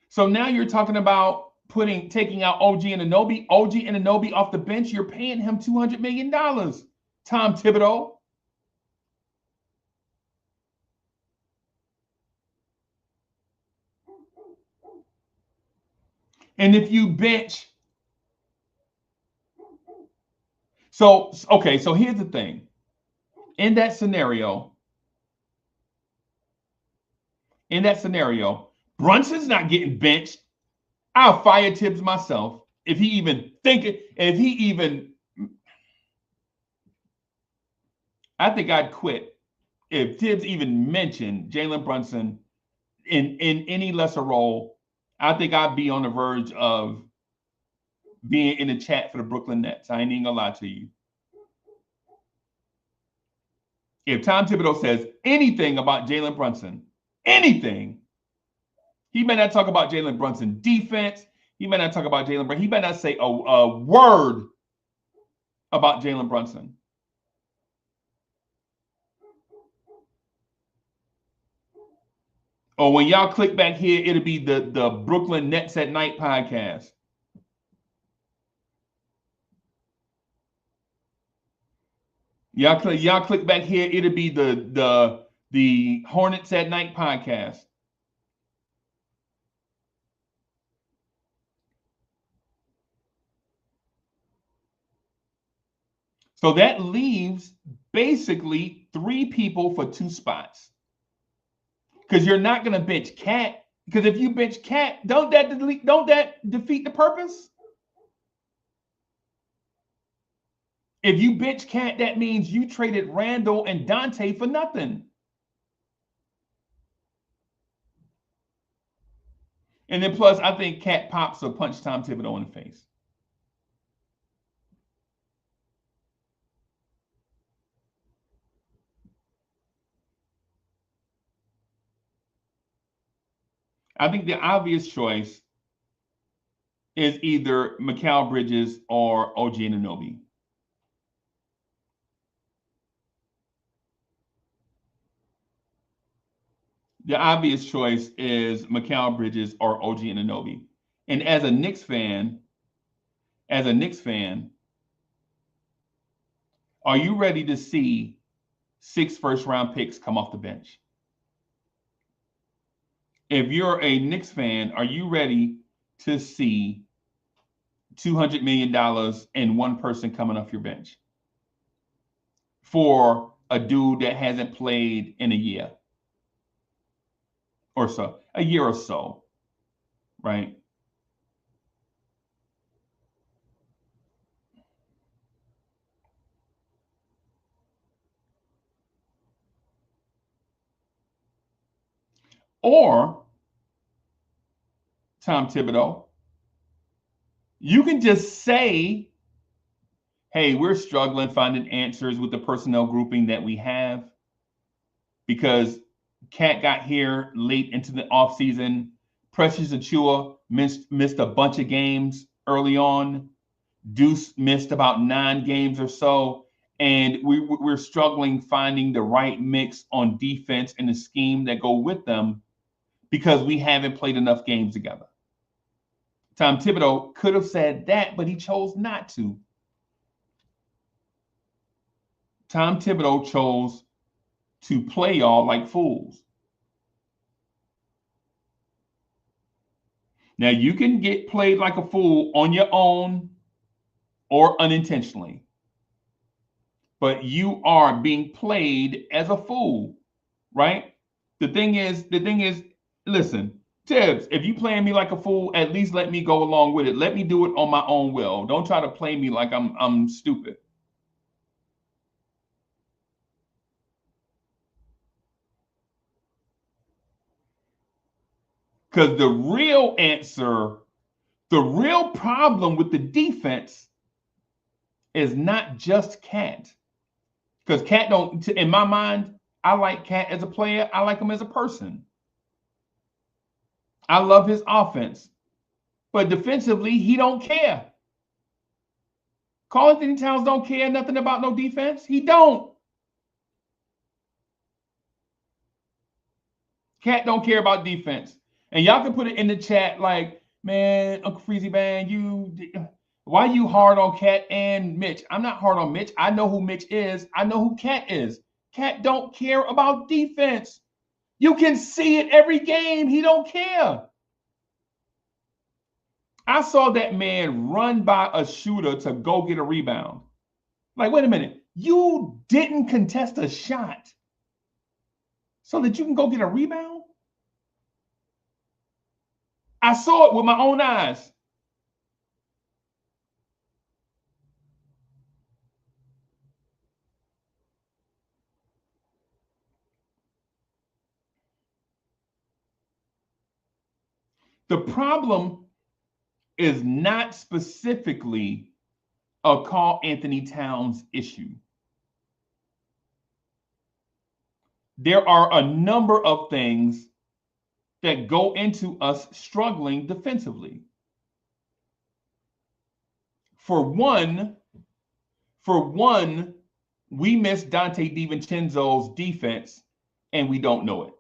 So now you're talking about taking out OG Anunoby. OG Anunoby off the bench, you're paying him $200 million. Tom Thibodeau. And if you bench, so here's the thing. In that scenario, Brunson's not getting benched. I'll fire Tibbs myself if he even I think I'd quit if Tibbs even mentioned Jalen Brunson in any lesser role. I think I'd be on the verge of being in the chat for the Brooklyn Nets. I ain't even gonna lie to you. If Tom Thibodeau says anything about Jalen Brunson, anything, he may not talk about Jalen Brunson defense. He may not talk about Jalen Brunson. He may not say a word about Jalen Brunson. Or when y'all click back here, it'll be the Brooklyn Nets at Night podcast. Y'all click back here, it'll be the Hornets at Night podcast. So that leaves basically 3 people for 2 spots. Because you're not going to bench Cat. Because if you bench Cat, don't that defeat the purpose? If you bench Cat, that means you traded Randall and Dante for nothing. And then plus, I think Cat pops will punch Tom Thibodeau in the face. I think the obvious choice is either Mikal Bridges or OG Anunoby. The obvious choice is Mikal Bridges or OG Anunoby. And as a Knicks fan, are you ready to see 6 first-round picks come off the bench? If you're a Knicks fan, are you ready to see $200 million and one person coming off your bench for a dude that hasn't played in a year or so, right? Or Tom Thibodeau, you can just say, hey, we're struggling finding answers with the personnel grouping that we have because Cat got here late into the offseason. Precious Achiuwa missed a bunch of games early on. Deuce missed about 9 games or so. And we're struggling finding the right mix on defense and the scheme that go with them because we haven't played enough games together. Tom Thibodeau could have said that, but he chose not to. Tom Thibodeau chose to play y'all like fools. Now, you can get played like a fool on your own or unintentionally, but you are being played as a fool, right? The thing is, listen, Tibbs, if you playing me like a fool, at least let me go along with it. Let me do it on my own will. Don't try to play me like I'm stupid. Because the real answer, the real problem with the defense is not just Cat. Because Cat don't, in my mind, I like Cat as a player. I like him as a person. I love his offense. But defensively, he don't care. Karl-Anthony Towns don't care nothing about no defense. He don't. Cat don't care about defense. And y'all can put it in the chat like, man, Uncle Freezy, man, why you hard on Cat and Mitch? I'm not hard on Mitch. I know who Mitch is. I know who Cat is. Cat don't care about defense. You can see it every game. He don't care. I saw that man run by a shooter to go get a rebound. Like, wait a minute. You didn't contest a shot so that you can go get a rebound? I saw it with my own eyes. The problem is not specifically a Karl-Anthony Towns issue. There are a number of things that go into us struggling defensively. For one, we miss Donte DiVincenzo's defense and we don't know it.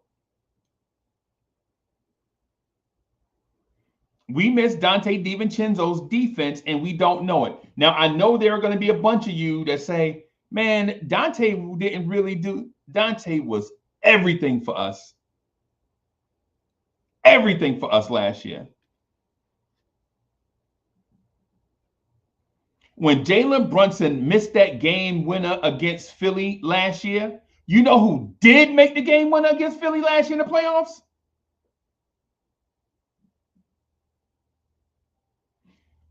We miss Donte DiVincenzo's defense and we don't know it. Now, I know there are going to be a bunch of you that say, man, Donte didn't really do. Donte was everything for us. Everything for us last year. When Jalen Brunson missed that game winner against Philly last year, you know who did make the game winner against Philly last year in the playoffs?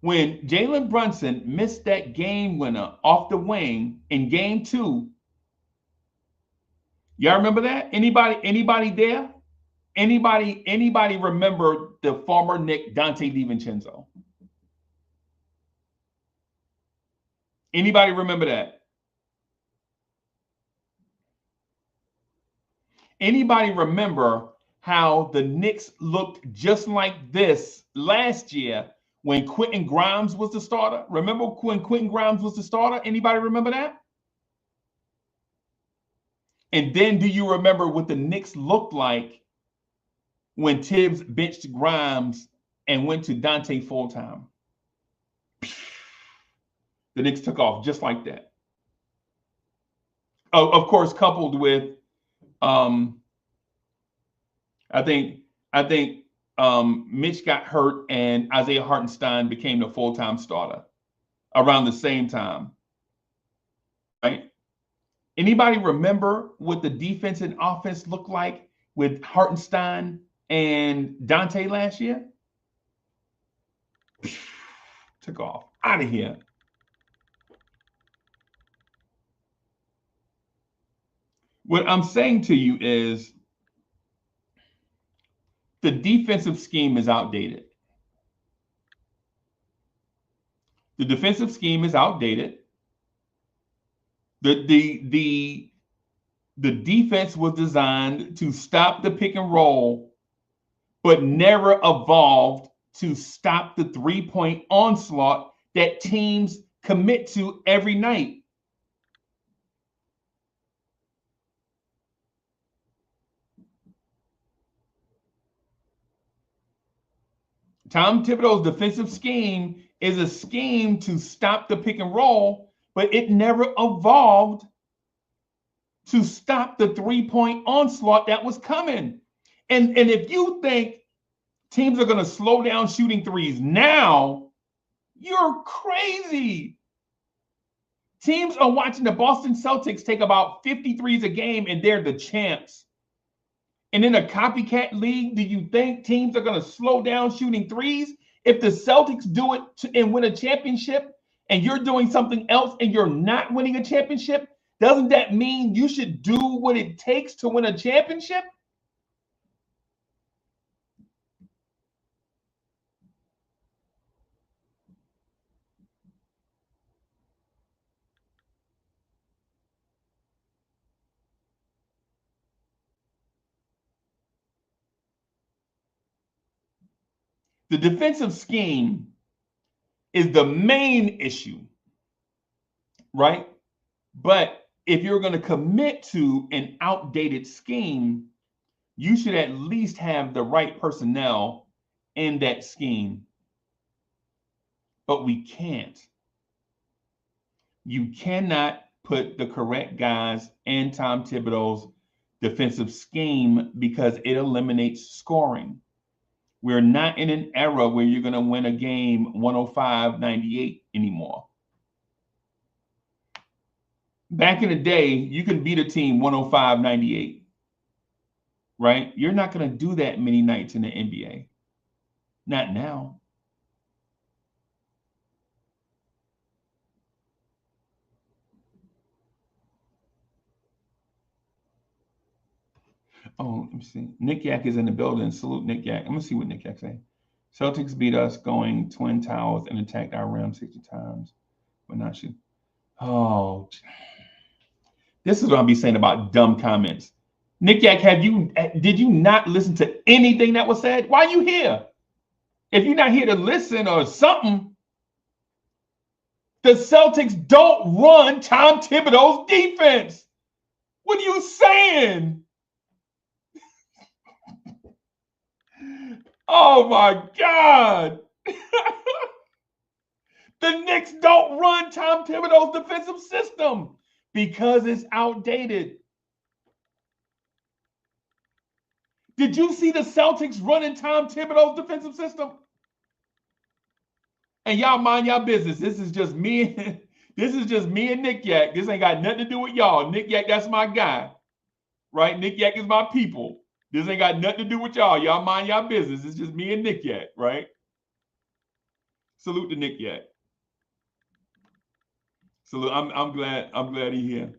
When Jalen Brunson missed that game winner off the wing in game 2, y'all remember that? Anybody there? Anybody remember the former Knick Donte DiVincenzo? Anybody remember that? Anybody remember how the Knicks looked just like this last year when Quentin Grimes was the starter? Remember when Quentin Grimes was the starter? Anybody remember that? And then do you remember what the Knicks looked like when Tibbs benched Grimes and went to Donte full-time? The Knicks took off just like that. Of course, coupled with, I think Mitch got hurt and Isaiah Hartenstein became the full-time starter around the same time, right? Anybody remember what the defense and offense looked like with Hartenstein and Donte last year? Took off. Out of here. What I'm saying to you is the defensive scheme is outdated. The defensive scheme is outdated. The defense was designed to stop the pick and roll, but never evolved to stop the three-point onslaught that teams commit to every night. Tom Thibodeau's defensive scheme is a scheme to stop the pick and roll, but it never evolved to stop the three-point onslaught that was coming. And if you think teams are going to slow down shooting threes now, you're crazy. Teams are watching the Boston Celtics take about 50 threes a game, and they're the champs. And in a copycat league, do you think teams are going to slow down shooting threes? If the Celtics do it and win a championship, and you're doing something else and you're not winning a championship, doesn't that mean you should do what it takes to win a championship? The defensive scheme is the main issue, right? But if you're going to commit to an outdated scheme, you should at least have the right personnel in that scheme. But we can't. You cannot put the correct guys in Tom Thibodeau's defensive scheme because it eliminates scoring. We're not in an era where you're going to win a game 105-98 anymore. Back in the day, you can beat a team 105-98, right? You're not going to do that many nights in the NBA. Not now. Oh, let me see. Nick Yak is in the building. Salute Nick Yak. I'm going to see what Nick Yak say. Celtics beat us going Twin Towers and attacked our rim 60 times. But not shoot. Oh, this is what I'll be saying about dumb comments. Nick Yak, did you not listen to anything that was said? Why are you here? If you're not here to listen or something, the Celtics don't run Tom Thibodeau's defense. What are you saying? Oh my God. The Knicks don't run Tom Thibodeau's defensive system because it's outdated. Did you see the Celtics running Tom Thibodeau's defensive system? And y'all mind y'all business. This is just me. This is just me and Nick Yak. This ain't got nothing to do with y'all. Nick Yak, that's my guy. Right? Nick Yak is my people. This ain't got nothing to do with y'all. Y'all mind y'all business. It's just me and Nick Yak, right? Salute to Nick Yak. Salute. I'm glad he's here.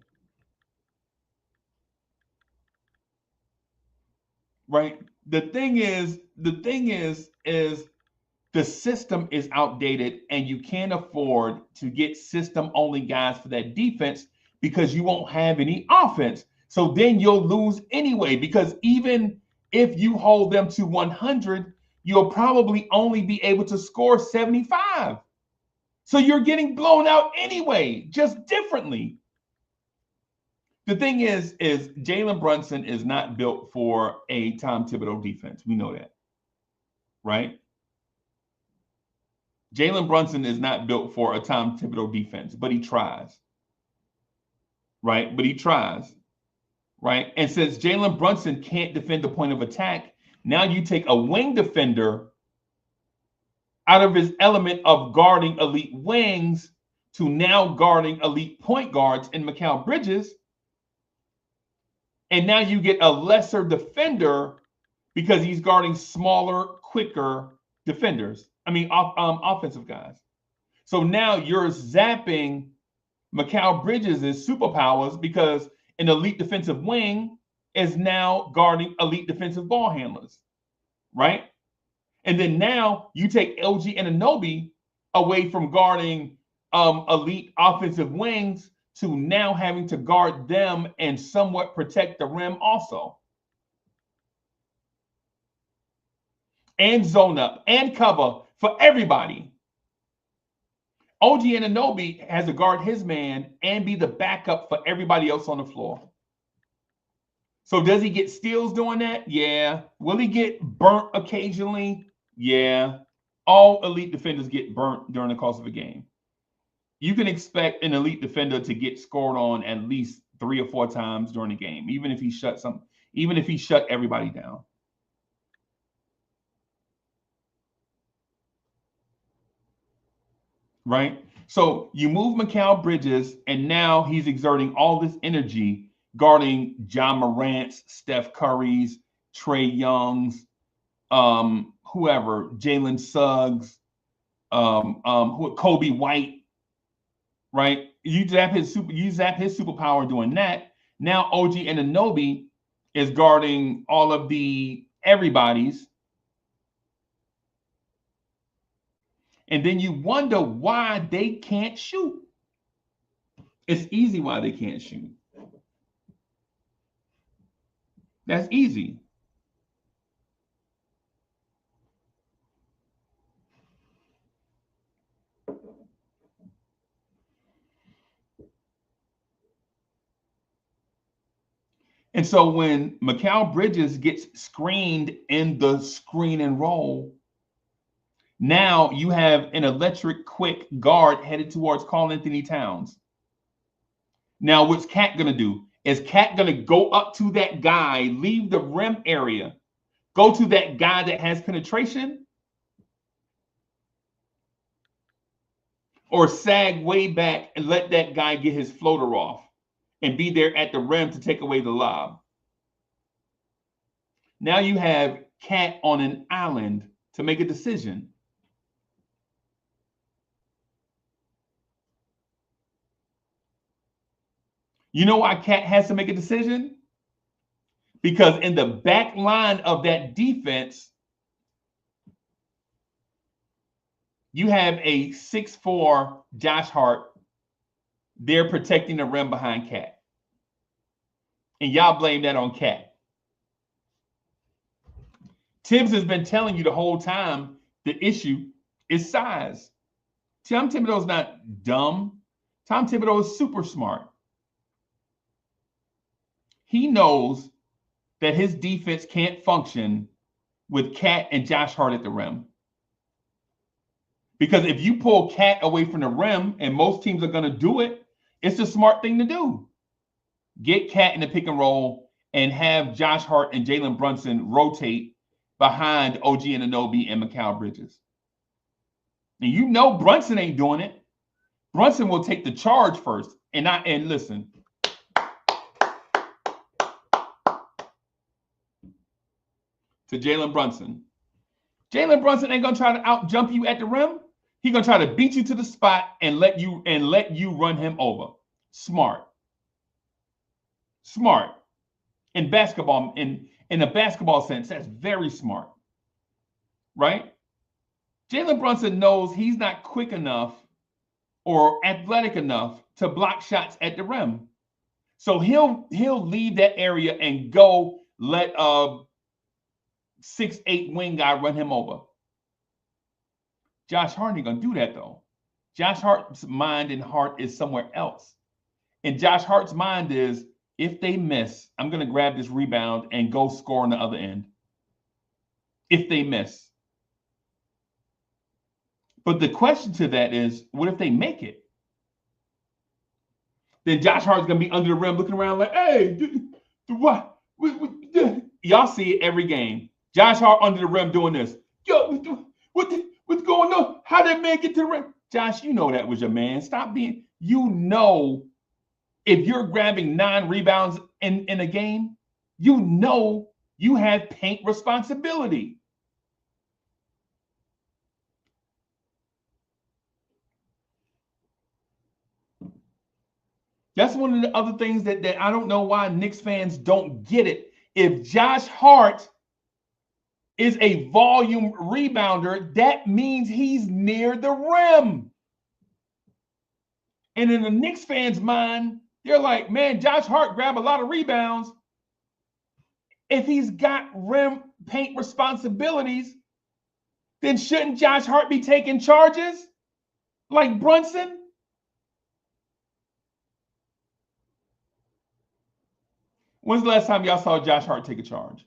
Right? The thing is the system is outdated and you can't afford to get system only guys for that defense because you won't have any offense. So then you'll lose anyway, because even if you hold them to 100, you'll probably only be able to score 75. So you're getting blown out anyway, just differently. The thing is Jalen Brunson is not built for a Tom Thibodeau defense. We know that, right? Jalen Brunson is not built for a Tom Thibodeau defense, but he tries, right? But he tries, right? And since Jalen Brunson can't defend the point of attack, now you take a wing defender out of his element of guarding elite wings to now guarding elite point guards in Mikal Bridges. And now you get a lesser defender because he's guarding smaller, quicker defenders. Offensive guys. So now you're zapping Mikal Bridges' superpowers because an elite defensive wing is now guarding elite defensive ball handlers, right? And then now you take LG Anunoby away from guarding elite offensive wings to now having to guard them and somewhat protect the rim also. And zone up and cover for everybody. OG Anunoby has to guard his man and be the backup for everybody else on the floor. So does he get steals doing that? Yeah. Will he get burnt occasionally? Yeah. All elite defenders get burnt during the course of a game. You can expect an elite defender to get scored on at least 3 or 4 times during the game, even if he shut everybody down. Right? So you move Mikal Bridges, and now he's exerting all this energy guarding John Morant's, Steph Curry's, Trae Young's, whoever, Jalen Suggs, Kobe White, right? You zap his superpower doing that. Now OG Anunoby is guarding all of the everybody's. And then you wonder why they can't shoot. It's easy why they can't shoot. That's easy. And so when Mikal Bridges gets screened in the screen and roll, now you have an electric quick guard headed towards Karl-Anthony Towns. Now, what's Cat going to do? Is Cat going to go up to that guy, leave the rim area, go to that guy that has penetration? Or sag way back and let that guy get his floater off and be there at the rim to take away the lob? Now you have Cat on an island to make a decision. You know why Cat has to make a decision? Because in the back line of that defense, you have a 6'4" Josh Hart there protecting the rim behind Cat. And y'all blame that on Cat. Tibbs has been telling you the whole time the issue is size. Tom Thibodeau is not dumb. Tom Thibodeau is super smart. He knows that his defense can't function with Cat and Josh Hart at the rim. Because if you pull Cat away from the rim, and most teams are going to do it, it's the smart thing to do. Get Cat in the pick and roll and have Josh Hart and Jalen Brunson rotate behind OG Anunoby and Mikal Bridges. And you know Brunson ain't doing it. Brunson will take the charge first. And listen. To Jalen Brunson. Jalen Brunson ain't gonna try to out jump you at the rim. He's gonna try to beat you to the spot and let you run him over. Smart. Smart. In basketball, in a basketball sense, that's very smart. Right? Jalen Brunson knows he's not quick enough or athletic enough to block shots at the rim. So he'll leave that area and go let a 6'8" wing guy run him over. Josh Hart ain't gonna do that though. Josh Hart's mind and heart is somewhere else. And Josh Hart's mind is, if they miss, I'm gonna grab this rebound and go score on the other end. If they miss. But the question to that is, what if they make it? Then Josh Hart's gonna be under the rim looking around like, hey, what? Y'all see it every game. Josh Hart under the rim doing this. Yo, what's going on? How did that man get to the rim? Josh, you know that was your man. Stop being, you know, if you're grabbing 9 rebounds in a game, you know you have paint responsibility. That's one of the other things that I don't know why Knicks fans don't get it. If Josh Hart is a volume rebounder, that means he's near the rim. And in the Knicks fans' mind, they're like, man, Josh Hart grabbed a lot of rebounds. If he's got rim paint responsibilities, then shouldn't Josh Hart be taking charges like Brunson? When's the last time y'all saw Josh Hart take a charge?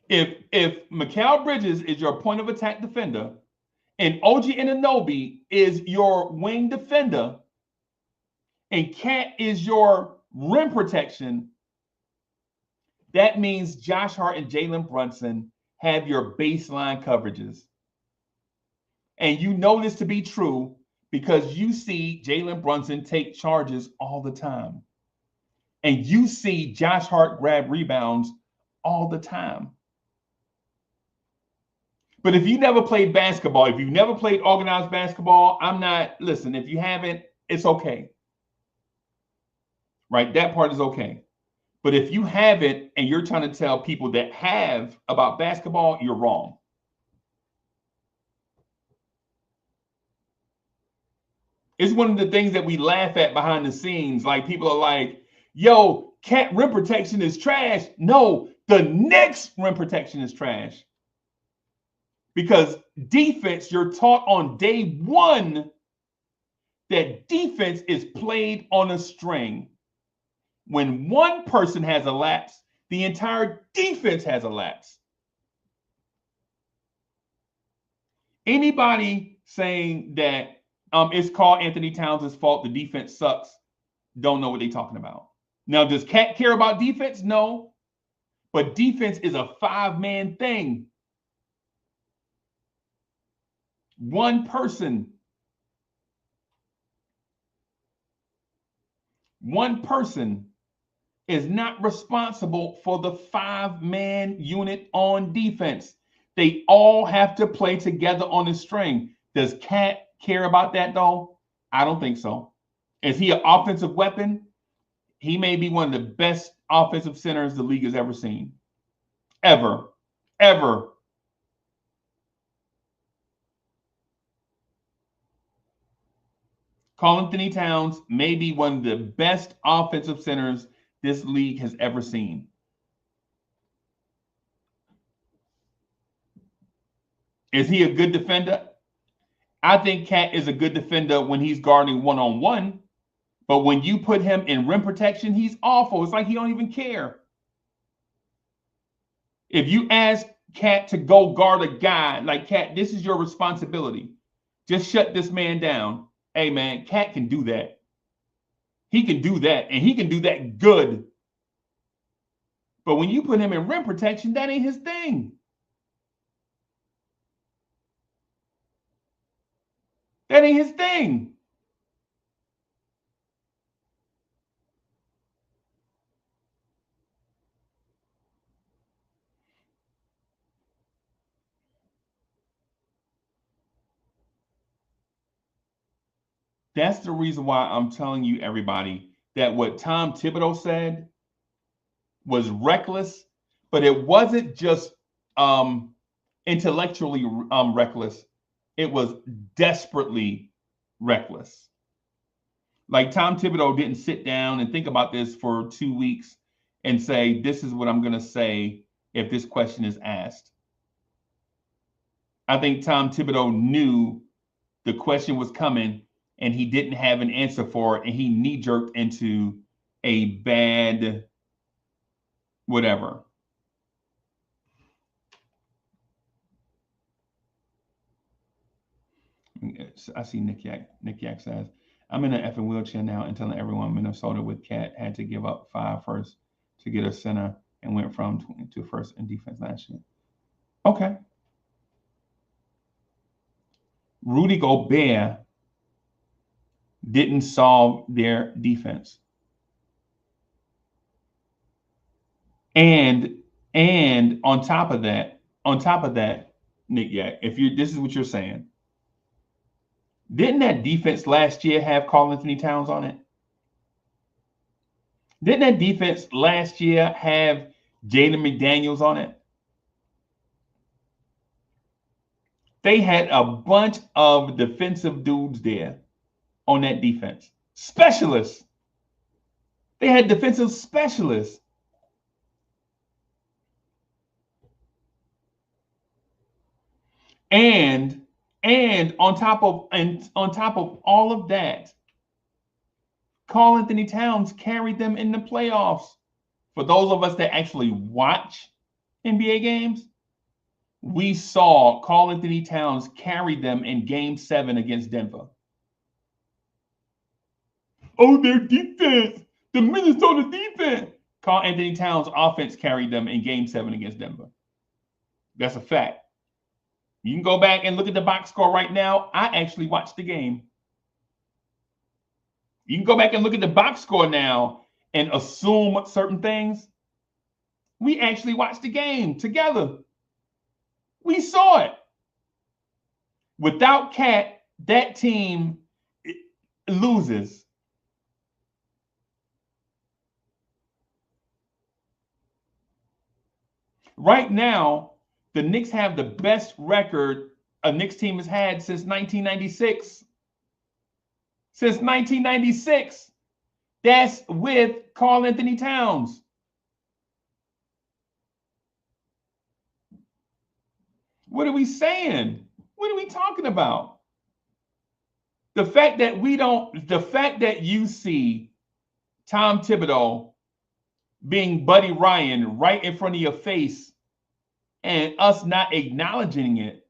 If Mikal Bridges is your point of attack defender and OG Anunoby is your wing defender, and Cat is your rim protection, that means Josh Hart and Jalen Brunson have your baseline coverages. And you know this to be true because you see Jalen Brunson take charges all the time. And you see Josh Hart grab rebounds all the time. But if you never played basketball, if you've never played organized basketball, listen, if you haven't, it's okay. Right? That part is okay. But if you haven't and you're trying to tell people that have about basketball, you're wrong. It's one of the things that we laugh at behind the scenes. Like people are like, yo, Cat rim protection is trash. No, the Knicks rim protection is trash. Because defense, you're taught on day one that defense is played on a string. When one person has a lapse, the entire defense has a lapse. Anybody saying that it's Karl-Anthony Towns' fault, the defense sucks, don't know what they're talking about. Now, does Cat care about defense? No. But defense is a five-man thing. One person is not responsible for the five-man unit on defense. They all have to play together on a string. Does Cat care about that, though? I don't think so. Is he an offensive weapon? He may be one of the best offensive centers the league has ever seen. Ever. Karl-Anthony Towns may be one of the best offensive centers this league has ever seen. Is he a good defender? I think Cat is a good defender when he's guarding one-on-one, but when you put him in rim protection, he's awful. It's like he don't even care. If you ask Cat to go guard a guy, like, Cat, this is your responsibility. Just shut this man down. Hey, man, Cat can do that. He can do that, and he can do that good. But when you put him in rim protection, that ain't his thing. That ain't his thing. That's the reason why I'm telling you, everybody, that what Tom Thibodeau said was reckless, but it wasn't just intellectually reckless. It was desperately reckless. Like, Tom Thibodeau didn't sit down and think about this for 2 weeks and say, this is what I'm going to say if this question is asked. I think Tom Thibodeau knew the question was coming and he didn't have an answer for it, and he knee-jerked into a bad whatever. I see Nick Yak says, I'm in an effing wheelchair now and telling everyone Minnesota with Cat had to give up 5 first to get a center and went from 22 first in defense last year. Okay. Rudy Gobert didn't solve their defense. And on top of that, Nick Yak, this is what you're saying. Didn't that defense last year have Karl-Anthony Towns on it? Didn't that defense last year have Jaden McDaniels on it? They had a bunch of defensive dudes there on that defense. Specialists. They had defensive specialists. And on top of all of that, Karl-Anthony Towns carried them in the playoffs. For those of us that actually watch NBA games, we saw Karl-Anthony Towns carry them in Game 7 against Denver. Oh, their defense, the Minnesota defense. Karl-Anthony Towns' offense carried them in Game 7 against Denver. That's a fact. You can go back and look at the box score right now. I actually watched the game. You can go back and look at the box score now and assume certain things. We actually watched the game together. We saw it. Without Cat, that team loses. Right now, the Knicks have the best record a Knicks team has had since 1996. Since 1996. That's with Karl-Anthony Towns. What are we saying? What are we talking about? The fact that you see Tom Thibodeau being Buddy Ryan right in front of your face and us not acknowledging it,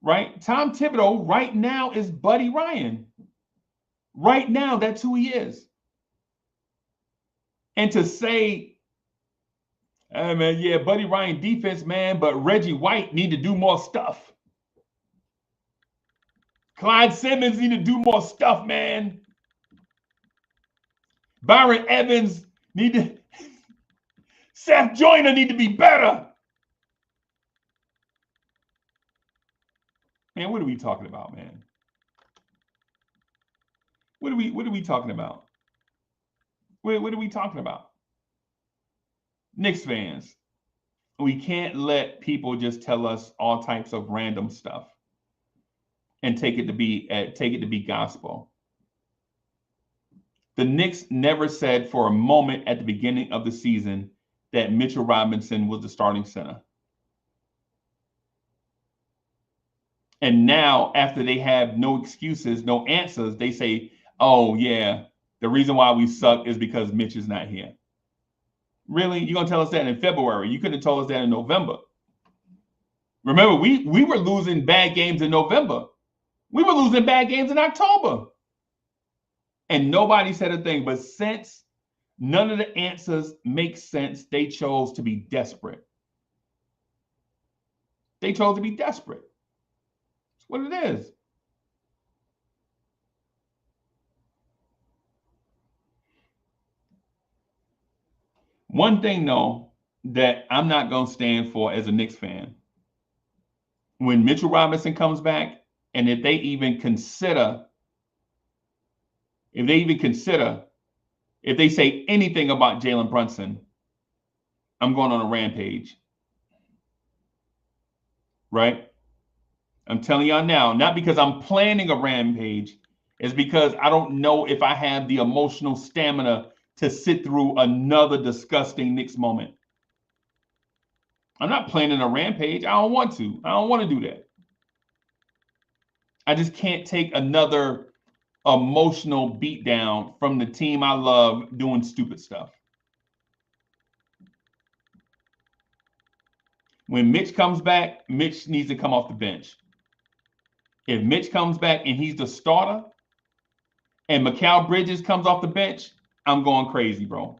right? Tom Thibodeau right now is Buddy Ryan. Right now, that's who he is. And to say, hey man, yeah, Buddy Ryan defense, man, but Reggie White need to do more stuff. Clyde Simmons need to do more stuff, man. Byron Evans need to, Seth Joyner need to be better. Man, what are we talking about, man? What are we talking about? What are we talking about? Knicks fans, we can't let people just tell us all types of random stuff and take it to be gospel. The Knicks never said for a moment at the beginning of the season that Mitchell Robinson was the starting center. And now, after they have no excuses, no answers, they say, oh, yeah, the reason why we suck is because Mitch is not here. Really? You're going to tell us that in February? You couldn't have told us that in November. Remember, we were losing bad games in November. We were losing bad games in October. And nobody said a thing. But since none of the answers make sense, they chose to be desperate. They chose to be desperate. That's what it is. One thing, though, that I'm not going to stand for as a Knicks fan, when Mitchell Robinson comes back, and if they say anything about Jalen Brunson, I'm going on a rampage. Right? I'm telling y'all now, not because I'm planning a rampage, it's because I don't know if I have the emotional stamina to sit through another disgusting Knicks moment. I'm not planning a rampage. I don't want to. I don't want to do that. I just can't take another emotional beatdown from the team I love doing stupid stuff. When Mitch comes back, Mitch needs to come off the bench. If Mitch comes back and he's the starter and Mikal Bridges comes off the bench, I'm going crazy, bro.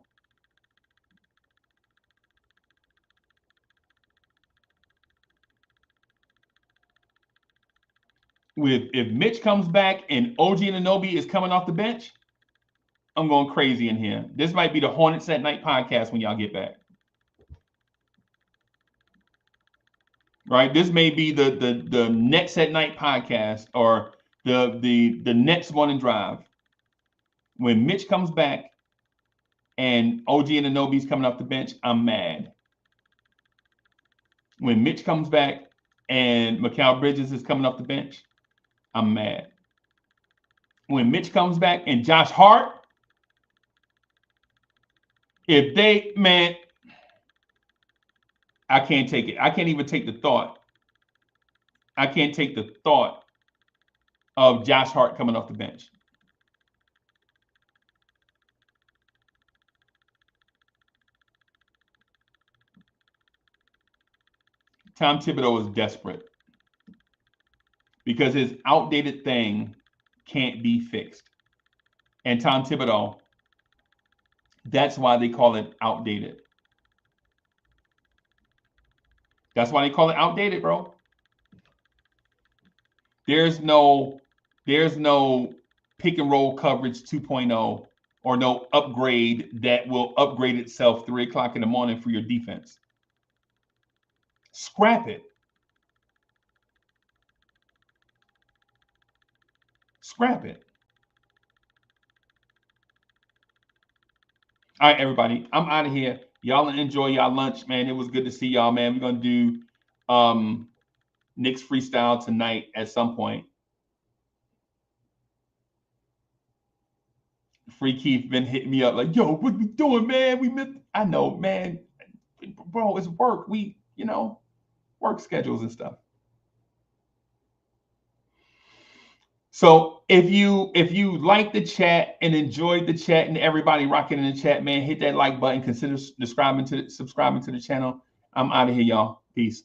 If Mitch comes back and OG Anunoby is coming off the bench, I'm going crazy in here. This might be the Hornets at Night podcast when y'all get back. Right? This may be the Nets at Night podcast or the Nets morning drive. When Mitch comes back and OG Anunoby's coming off the bench, I'm mad. When Mitch comes back and Mikal Bridges is coming off the bench, I'm mad. When Mitch comes back and Josh Hart, if they, man, I can't take it. I can't even take the thought. I can't take the thought of Josh Hart coming off the bench. Tom Thibodeau is desperate because his outdated thing can't be fixed. And Tom Thibodeau, that's why they call it outdated. That's why they call it outdated, bro. There's no pick and roll coverage 2.0 or no upgrade that will upgrade itself 3 o'clock in the morning for your defense. Scrap it. Scrap it. All right, everybody. I'm out of here. Y'all enjoy y'all lunch, man. It was good to see y'all, man. We're gonna do Knicks freestyle tonight at some point. Free Keith been hitting me up like, yo, what we doing, man? We missed. I know, man. Bro, it's work. We, work schedules and stuff. So if you like the chat and enjoyed the chat and everybody rocking in the chat, man, hit that like button. Consider subscribing to the channel. I'm out of here, y'all. Peace.